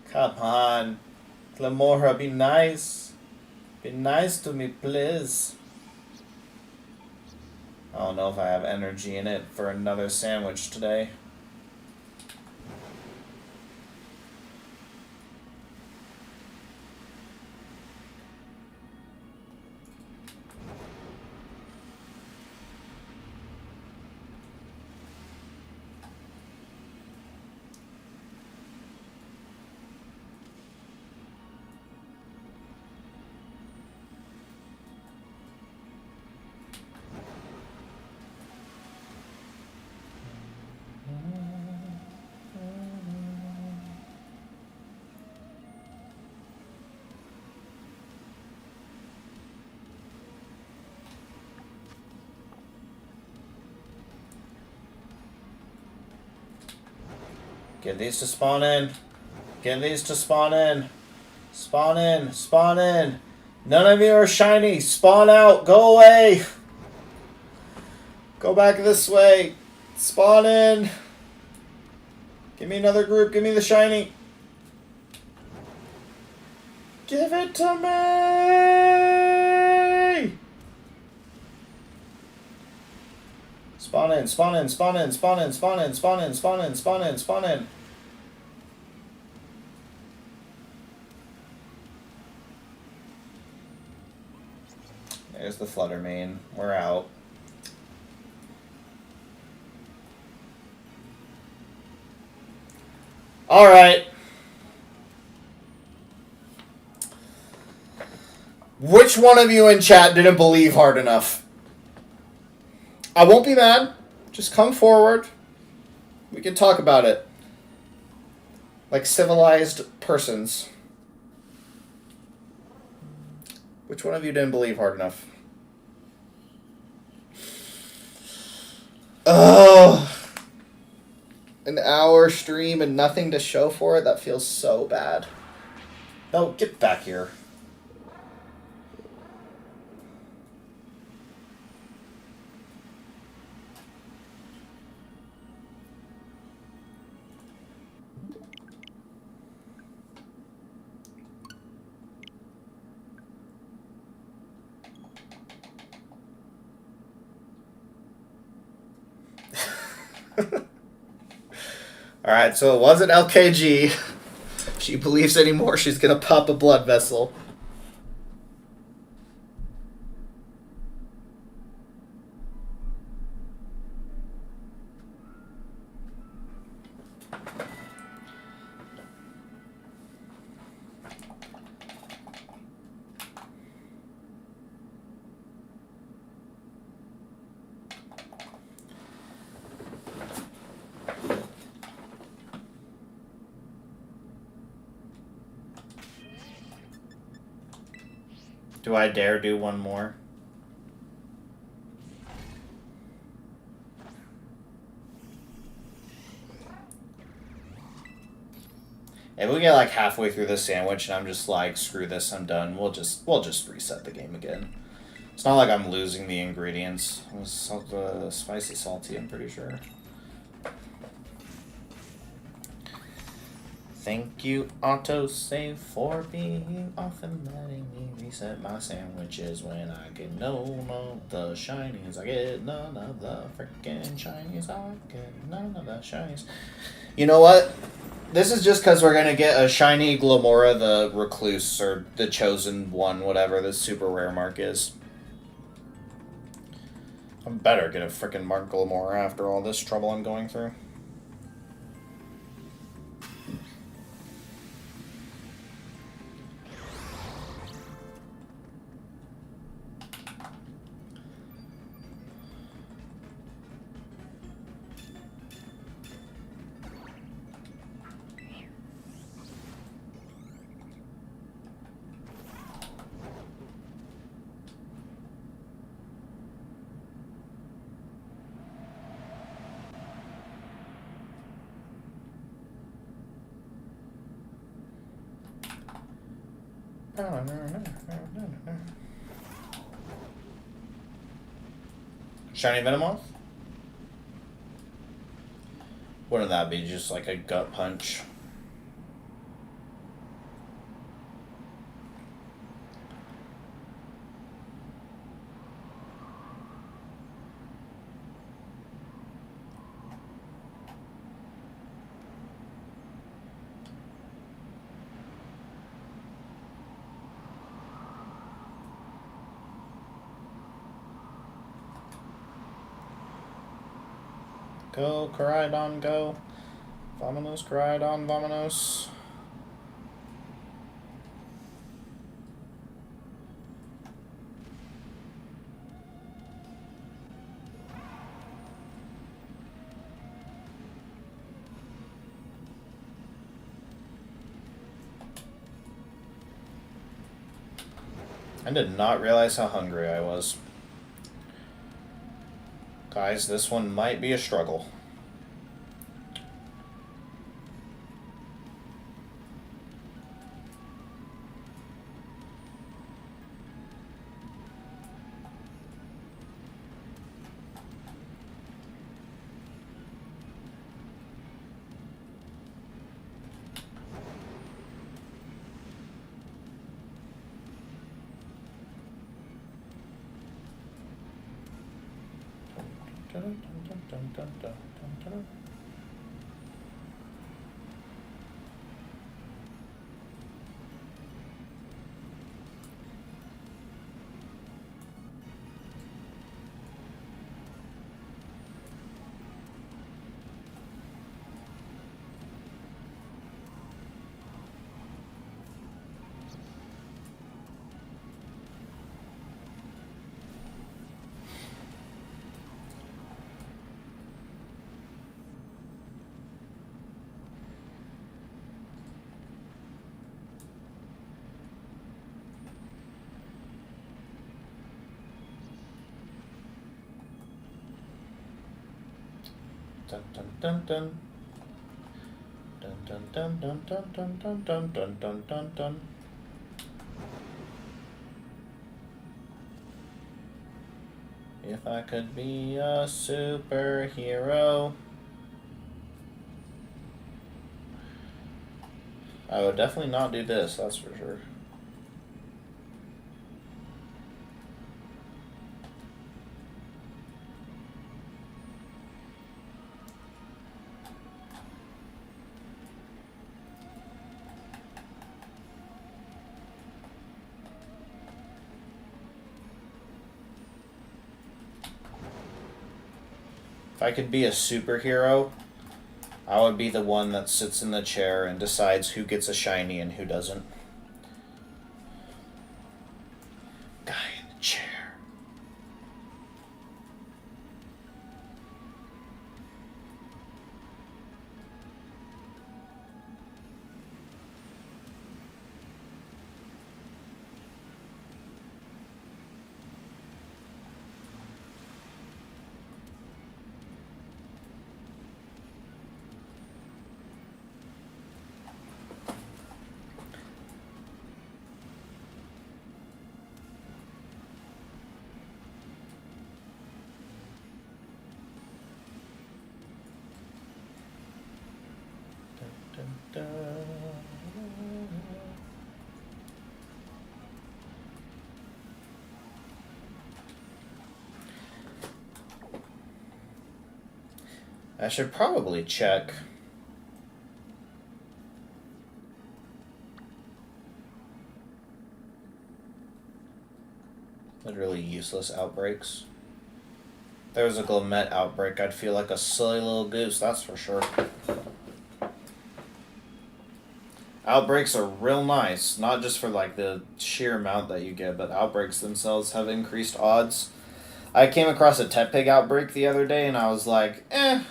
A: Come on. Glamora, be nice. Be nice to me, please. I don't know if I have energy in it for another sandwich today. Get these to spawn in. Get these to spawn in. Spawn in. Spawn in. None of you are shiny. Spawn out. Go away. Go back this way. Spawn in. Give me another group. Give me the shiny. Give it to me. Spawn in. Spawn in. Spawn in. Spawn in. Spawn in. Spawn in. Spawn in. Spawn in. Spawn in. There's the Flutter Mane. We're out. Alright. Which one of you in chat didn't believe hard enough? I won't be mad. Just come forward. We can talk about it. Like civilized persons. Which one of you didn't believe hard enough? Ugh. An hour stream and nothing to show for it? That feels so bad. No, get back here. Alright, so it wasn't LKG. If she believes anymore, she's gonna pop a blood vessel. Do I dare do one more? If we get like halfway through the sandwich and I'm just like, screw this, I'm done, we'll just reset the game again. It's not like I'm losing the ingredients. Spicy salty, I'm pretty sure. Thank you, autosave, for being off and letting me reset my sandwiches when I get none of the shinies. I get none of the freaking shinies. I get none of the shinies. You know what? This is just because we're going to get a shiny Glamora the Recluse, or the Chosen One, whatever the super rare mark is. I better get a freaking Mark Glamora after all this trouble I'm going through. Shiny Venomoth? Wouldn't that be just like a gut punch? Go, Koraidon, go. Vamonos, Koraidon, vamonos. I did not realize how hungry I was. Guys, this one might be a struggle. Dun dun dun dun. Dun dun dun dun dun dun dun dun dun dun dun dun. If I could be a superhero, I would definitely not do this, that's for sure. If I could be a superhero, I would be the one that sits in the chair and decides who gets a shiny and who doesn't. Guy in the chair. I should probably check. Literally useless outbreaks. If there was a Glamet outbreak, I'd feel like a silly little goose, that's for sure. Outbreaks are real nice, not just for like the sheer amount that you get, but outbreaks themselves have increased odds. I came across a Tepig outbreak the other day and I was like, I'm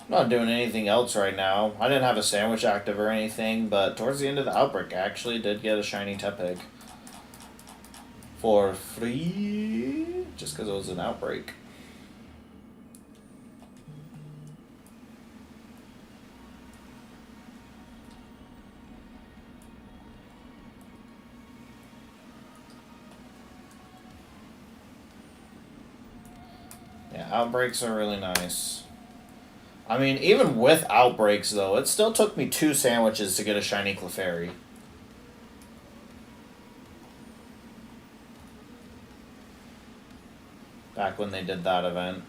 A: not doing anything else right now. I didn't have a sandwich active or anything, but towards the end of the outbreak, I actually did get a shiny Tepig. For free, just because it was an outbreak. Yeah, outbreaks are really nice. I mean, even with outbreaks, though, it still took me 2 sandwiches to get a shiny Clefairy. Back when they did that event.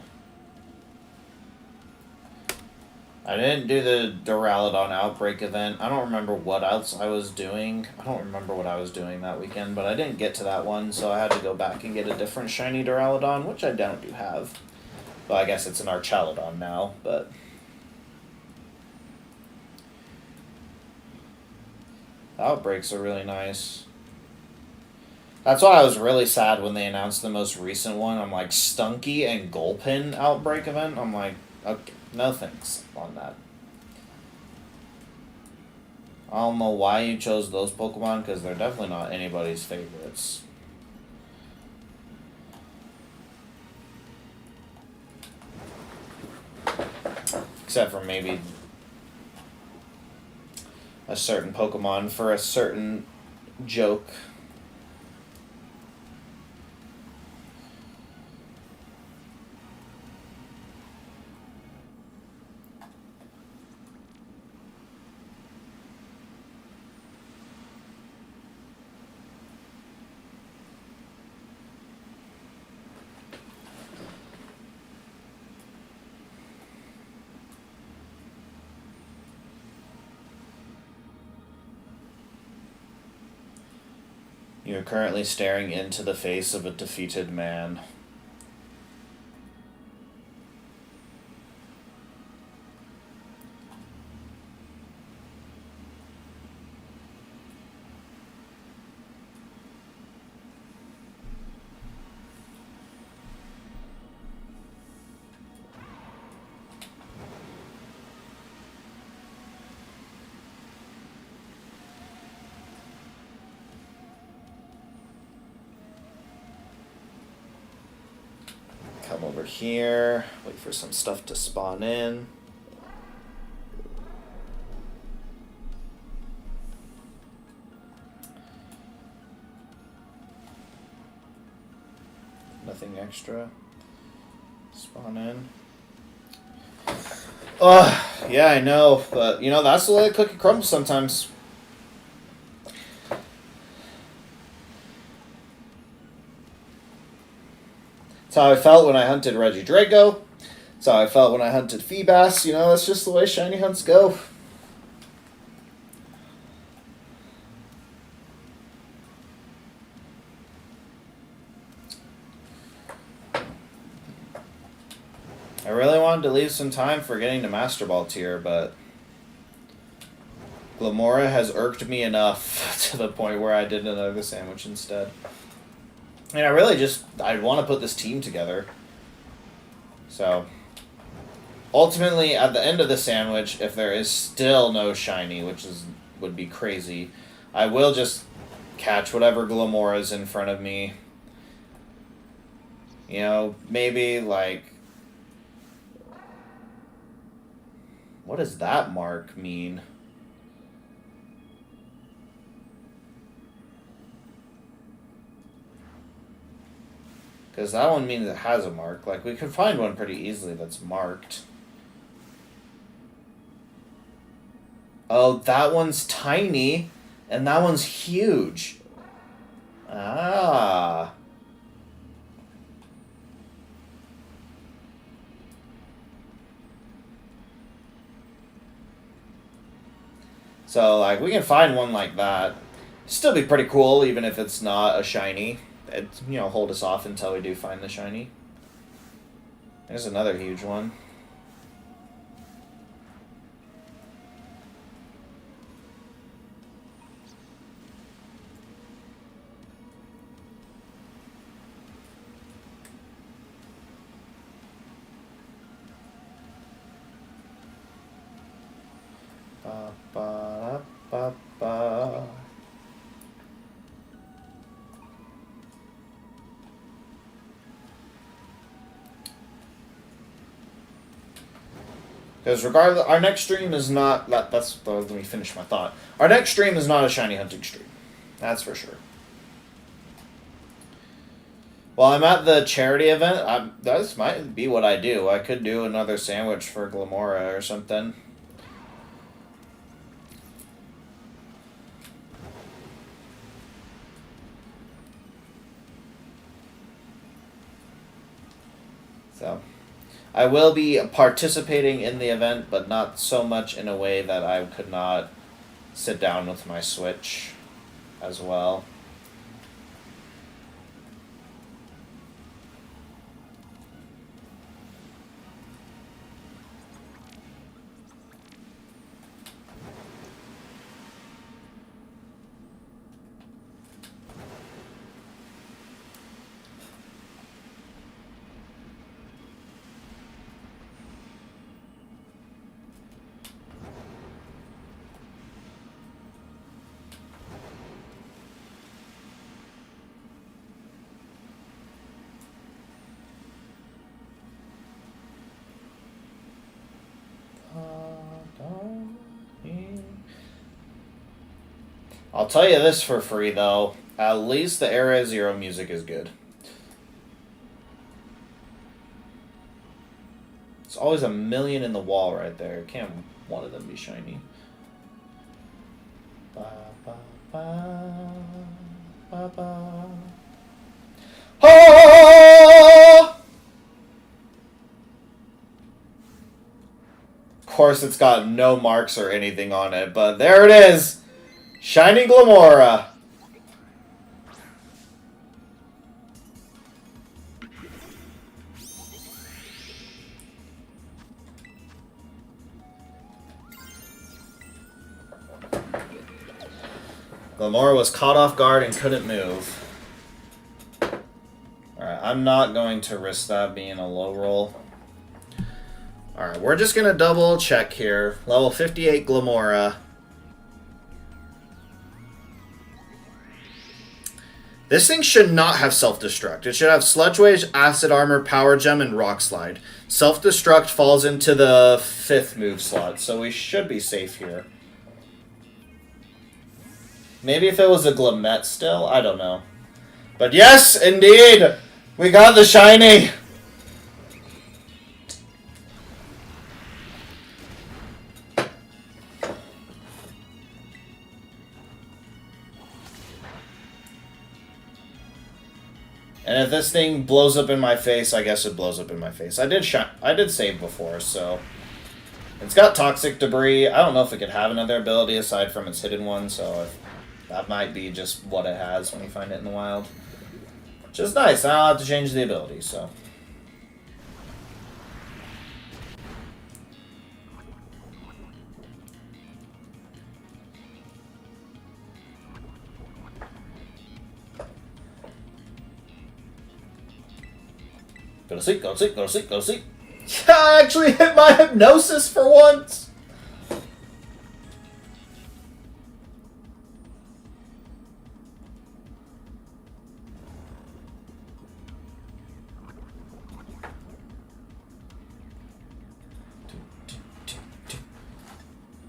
A: I didn't do the Duraludon outbreak event. I don't remember what else I was doing. I don't remember what I was doing that weekend, but I didn't get to that one, so I had to go back and get a different shiny Duraludon, which I don't do have. Well, I guess it's an Archaludon now, but... outbreaks are really nice. That's why I was really sad when they announced the most recent one. I'm like, Stunky and Gulpin outbreak event? I'm like, okay, no thanks on that. I don't know why you chose those Pokemon, because they're definitely not anybody's favorites. Except for maybe a certain Pokemon for a certain joke. You're currently staring into the face of a defeated man. Come over here, wait for some stuff to spawn in. Nothing extra. Spawn in. Yeah, I know, but you know, that's the way the cookie crumbles sometimes. That's how I felt when I hunted Regidrago. That's how I felt when I hunted Feebas. You know, that's just the way shiny hunts go. I really wanted to leave some time for getting to Master Ball tier, but Glimmora has irked me enough to the point where I did another sandwich instead. And I want to put this team together. So, ultimately, at the end of the sandwich, if there is still no shiny, which would be crazy, I will just catch whatever Glimmora is in front of me. You know, maybe like... what does that mark mean? Because that one means it has a mark. Like, we could find one pretty easily that's marked. Oh, that one's tiny, and that one's huge. Ah. So, like, we can find one like that. Still be pretty cool, even if it's not a shiny. It, you know, hold us off until we do find the shiny. There's another huge one. Ba, ba, ba, ba. Because regardless, our next stream is not. Let me finish my thought. Our next stream is not a shiny hunting stream. That's for sure. While I'm at the charity event, that might be what I do. I could do another sandwich for Glamora or something. So, I will be participating in the event, but not so much in a way that I could not sit down with my Switch as well. I'll tell you this for free, though. At least the Area Zero music is good. It's always a million in the wall right there. Can't one of them be shiny? Ba, ba, ba, ba, ba. Oh! Of course, it's got no marks or anything on it, but there it is! Shiny Glamora. Glamora was caught off guard and couldn't move. Alright, I'm not going to risk that being a low roll. Alright, we're just going to double check here. Level 58 Glamora. This thing should not have Self-Destruct. It should have Sludge Wave, Acid Armor, Power Gem, and Rock Slide. Self-Destruct falls into the 5th move slot, so we should be safe here. Maybe if it was a Glammet still? I don't know. But yes, indeed! We got the shiny! And if this thing blows up in my face, I guess it blows up in my face. I did save before, so... It's got Toxic Debris. I don't know if it could have another ability aside from its hidden one, so that might be just what it has when you find it in the wild. Which is nice. I don't have to change the ability, so... Go to sleep, go to sleep, go to sleep, go to sleep. Yeah, I actually hit my hypnosis for once!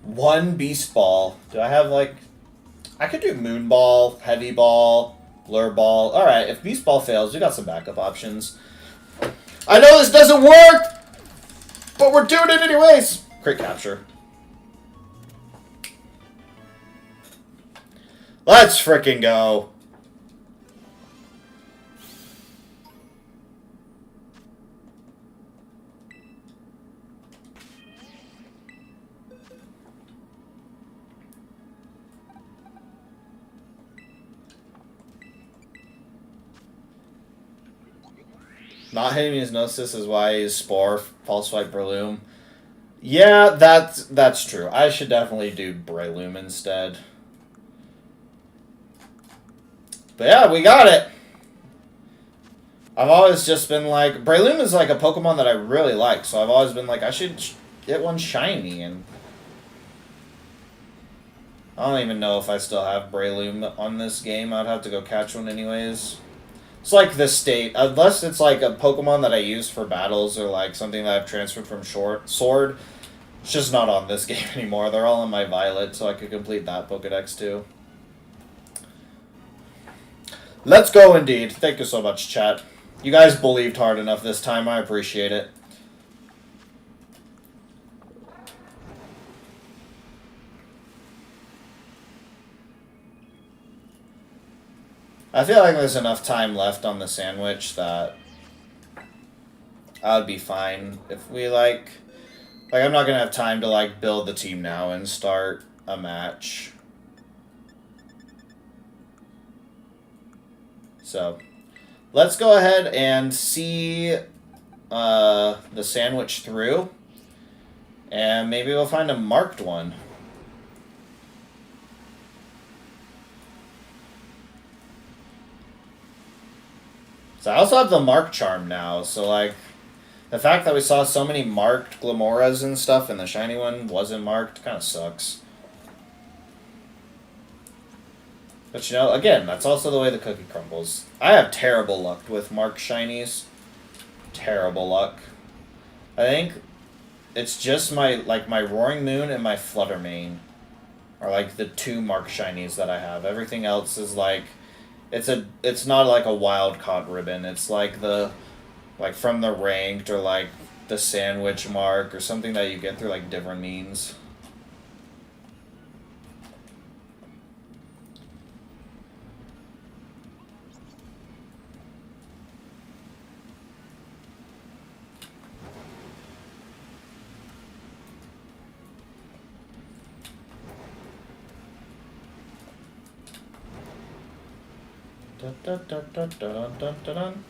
A: One Beast Ball. Do I have, like... I could do Moon Ball, Heavy Ball, Blur Ball. Alright, if Beast Ball fails, we got some backup options. I know this doesn't work! But we're doing it anyways! Crit capture. Let's frickin' go. Not hitting his Gnosis is why he's Spore, False Swipe Breloom. Yeah, that's true. I should definitely do Breloom instead. But yeah, we got it. I've always just been like, Breloom is like a Pokemon that I really like, so I've always been like, I should get one shiny, and I don't even know if I still have Breloom on this game. I'd have to go catch one anyways. It's like the state, unless it's like a Pokemon that I use for battles or like something that I've transferred from Sword, it's just not on this game anymore. They're all in my Violet, so I could complete that Pokedex too. Let's go indeed. Thank you so much, chat. You guys believed hard enough this time. I appreciate it. I feel like there's enough time left on the sandwich that I would be fine if we like I'm not gonna have time to like build the team now and start a match. So let's go ahead and see the sandwich through, and maybe we'll find a marked one. So I also have the Mark Charm now, so like, the fact that we saw so many marked Glamoras and stuff and the shiny one wasn't marked kind of sucks. But you know, again, that's also the way the cookie crumbles. I have terrible luck with marked shinies. Terrible luck. I think it's just my Roaring Moon and my Fluttermane are like the two marked shinies that I have. Everything else is like, it's not like a wild caught ribbon. It's like from the ranked or like the sandwich mark or something that you get through like different means. Dun, dun, dun, dun, dun, dun, dun, dun.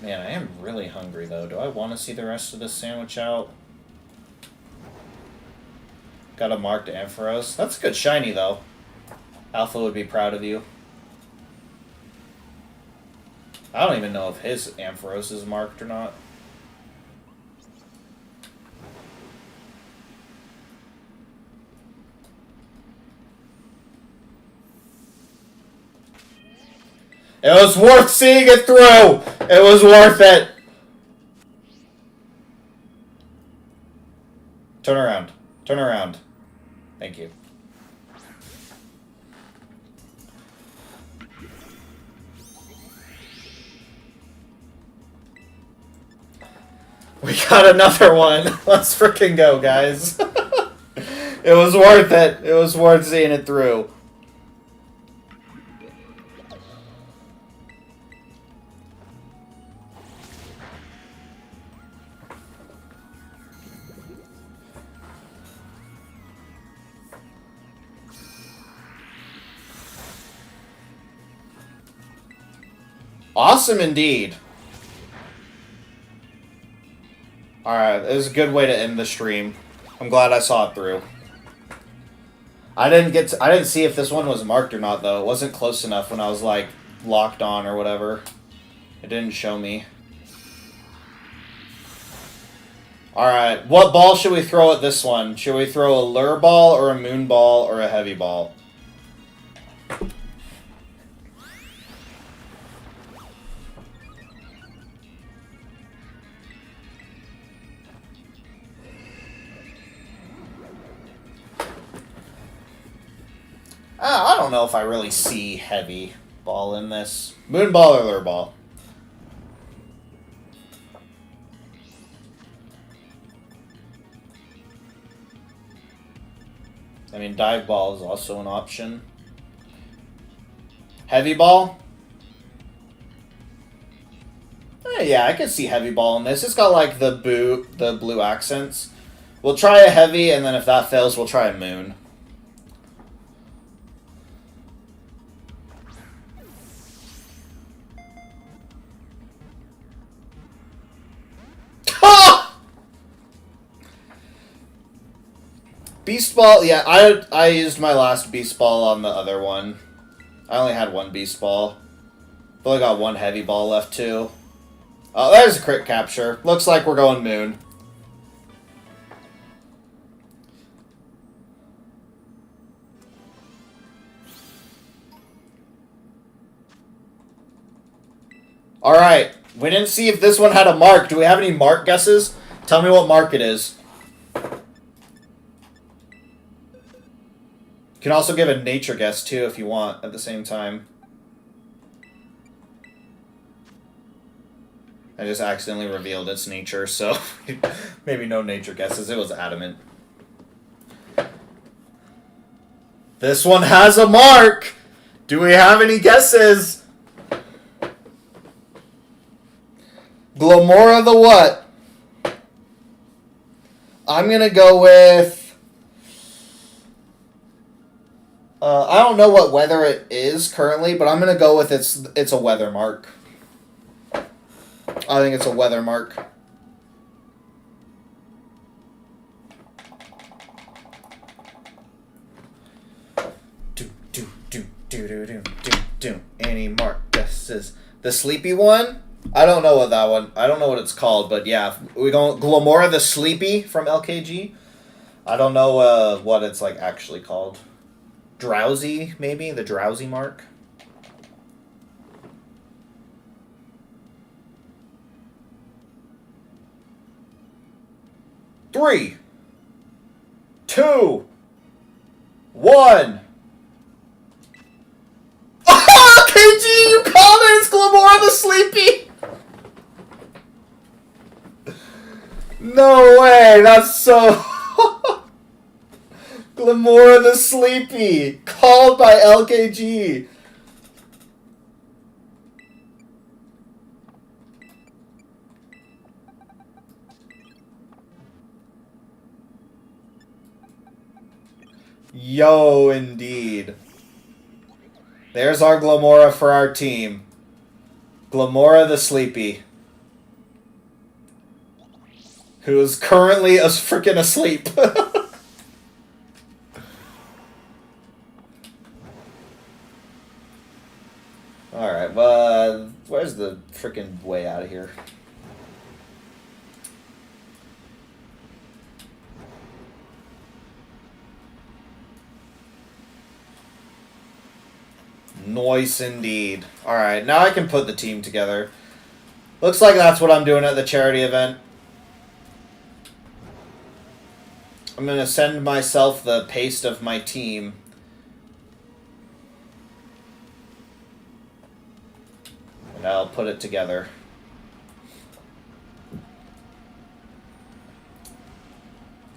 A: Man, I am really hungry though. Do I want to see the rest of this sandwich out? Got a marked Ampharos. That's a good shiny though. Alpha would be proud of you. I don't even know if his Ampharos is marked or not. It was worth seeing it through! It was worth it! Turn around. Turn around. Thank you. We got another one. Let's freaking go, guys. It was worth it. It was worth seeing it through. Awesome indeed. Alright, it was a good way to end the stream. I'm glad I saw it through. I didn't see if this one was marked or not though. It wasn't close enough when I was like locked on or whatever. It didn't show me. Alright, what ball should we throw at this one? Should we throw a lure ball or a moon ball or a heavy ball? I don't know if I really see heavy ball in this. Moon ball or lure ball? I mean, dive ball is also an option. Heavy ball? Yeah, I can see heavy ball in this. It's got like the blue accents. We'll try a heavy, and then if that fails, we'll try a moon. Beast Ball, yeah, I used my last Beast Ball on the other one. I only had one Beast Ball. I've only got one Heavy Ball left, too. Oh, there's a crit capture. Looks like we're going Moon. Alright, we didn't see if this one had a mark. Do we have any mark guesses? Tell me what mark it is. You can also give a nature guess, too, if you want, at the same time. I just accidentally revealed its nature, so maybe no nature guesses. It was adamant. This one has a mark! Do we have any guesses? Glimmora the what? I'm gonna go with... I don't know what weather it is currently, but I'm gonna go with it's a weather mark. I think it's a weather mark. Do. Any mark guesses? The Sleepy one? I don't know what that one. I don't know what it's called, but yeah, we go Glimmora the Sleepy from LKG. I don't know what it's like actually called. Drowsy, maybe the Drowsy mark. Three, 2, 1. Oh, KG, you called it! It's Glimmora the Sleepy! No way, that's so... Glimmora the Sleepy, called by LKG. Yo, indeed. There's our Glimmora for our team. Glimmora the Sleepy. Who is currently freaking asleep. Alright, where's the freaking way out of here? Nice indeed. Alright, now I can put the team together. Looks like that's what I'm doing at the charity event. I'm going to send myself the paste of my team. And I'll put it together.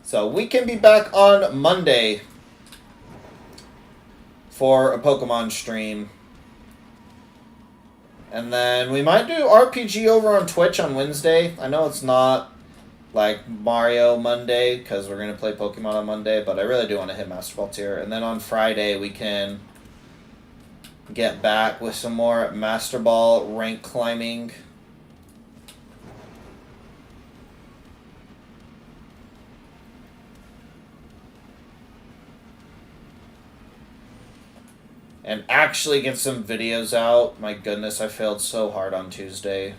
A: So we can be back on Monday for a Pokemon stream. And then we might do RPG over on Twitch on Wednesday. I know it's not like Mario Monday because we're going to play Pokemon on Monday, but I really do want to hit Master Ball tier. And then on Friday we can get back with some more Master Ball rank climbing. And actually get some videos out. My goodness, I failed so hard on Tuesday.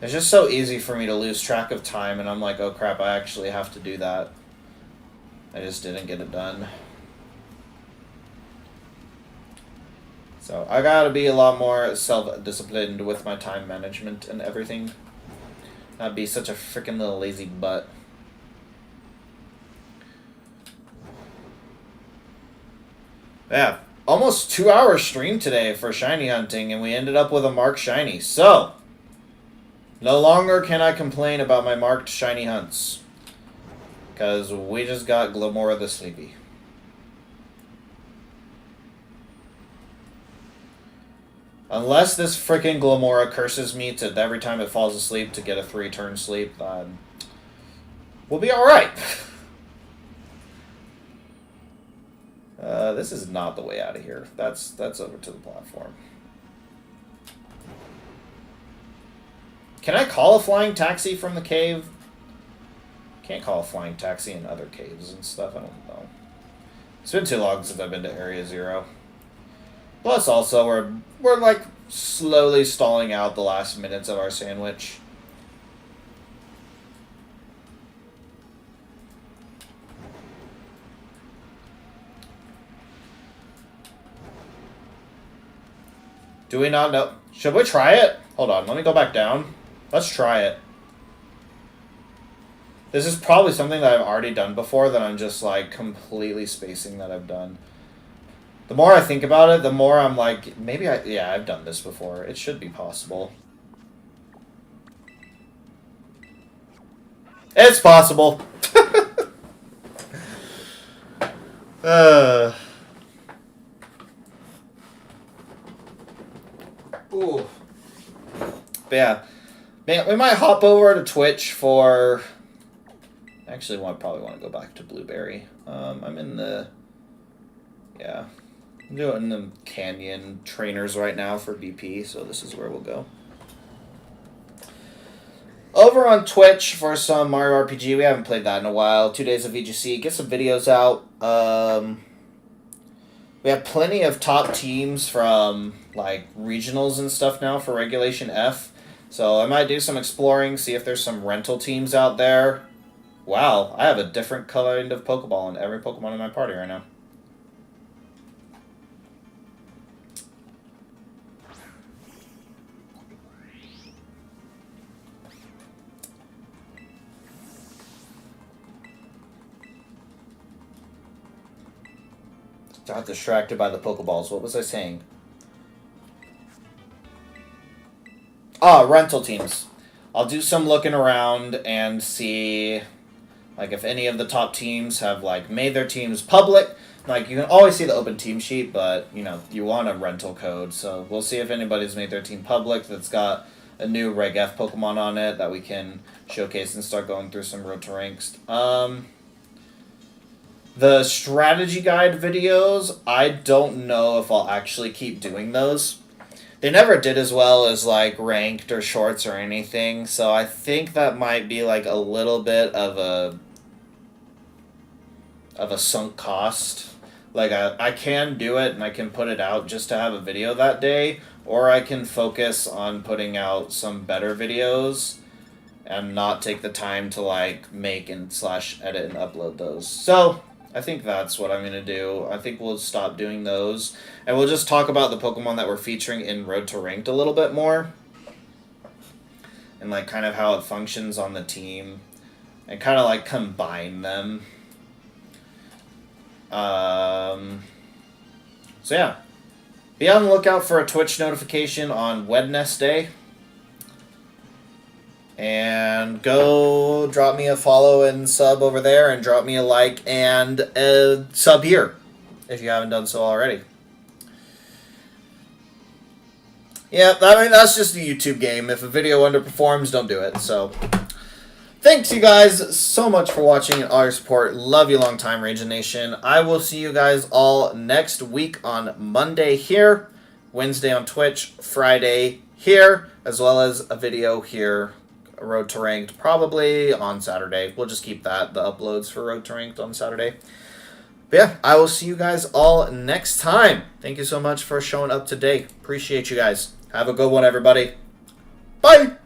A: It's just so easy for me to lose track of time, and I'm like, oh crap, I actually have to do that. I just didn't get it done. So I gotta be a lot more self-disciplined with my time management and everything. Not be such a freaking little lazy butt. Yeah, almost 2 hour stream today for shiny hunting, and we ended up with a marked shiny. So, no longer can I complain about my marked shiny hunts. Because we just got Glimmora the Sleepy. Unless this freaking Glimmora curses me to every time it falls asleep to get a 3-turn sleep, we'll be alright. This is not the way out of here. That's over to the platform. Can I call a flying taxi from the cave? Can't call a flying taxi in other caves and stuff. I don't know. It's been too long since I've been to Area 0. Plus, also, we're like slowly stalling out the last minutes of our sandwich. Do we not know? Should we try it? Hold on, let me go back down. Let's try it. This is probably something that I've already done before that I'm just, like, completely spacing that I've done. The more I think about it, the more I'm like, maybe yeah, I've done this before. It should be possible. It's possible. Ooh. But yeah. Man, we might hop over to Twitch for... Actually, probably want to go back to Blueberry. I'm in the... Yeah. I'm doing the Canyon trainers right now for BP, so this is where we'll go. Over on Twitch for some Mario RPG. We haven't played that in a while. 2 days of VGC. Get some videos out. We have plenty of top teams from, like, regionals and stuff now for Regulation F. So I might do some exploring, see if there's some rental teams out there. Wow, I have a different kind of Pokeball in every Pokemon in my party right now. Got distracted by the Pokeballs. What was I saying? Rental teams. I'll do some looking around and see, like, if any of the top teams have, like, made their teams public. Like, you can always see the open team sheet, but, you know, you want a rental code. So we'll see if anybody's made their team public that's got a new Reg F Pokemon on it that we can showcase and start going through some Road to Ranks. The strategy guide videos, I don't know if I'll actually keep doing those. They never did as well as, like, ranked or shorts or anything, so I think that might be, like, a little bit of a sunk cost. Like, I can do it and I can put it out just to have a video that day, or I can focus on putting out some better videos and not take the time to, like, make and / edit and upload those. So I think that's what I'm going to do. I think we'll stop doing those. And we'll just talk about the Pokemon that we're featuring in Road to Ranked a little bit more. And, like, kind of how it functions on the team. And kind of, like, combine them. So, yeah. Be on the lookout for a Twitch notification on Wednesday. And go drop me a follow and sub over there, and drop me a like and a sub here if you haven't done so already. Yeah, I mean, that's just a YouTube game. If a video underperforms, don't do it. So, thanks you guys so much for watching and all your support. Love you long time, Rangin' Nation. I will see you guys all next week on Monday here, Wednesday on Twitch, Friday here, as well as a video here. Road to Ranked probably on Saturday. We'll just keep the uploads for Road to Ranked on Saturday. But yeah, I will see you guys all next time. Thank you so much for showing up today. Appreciate you guys. Have a good one, everybody. Bye!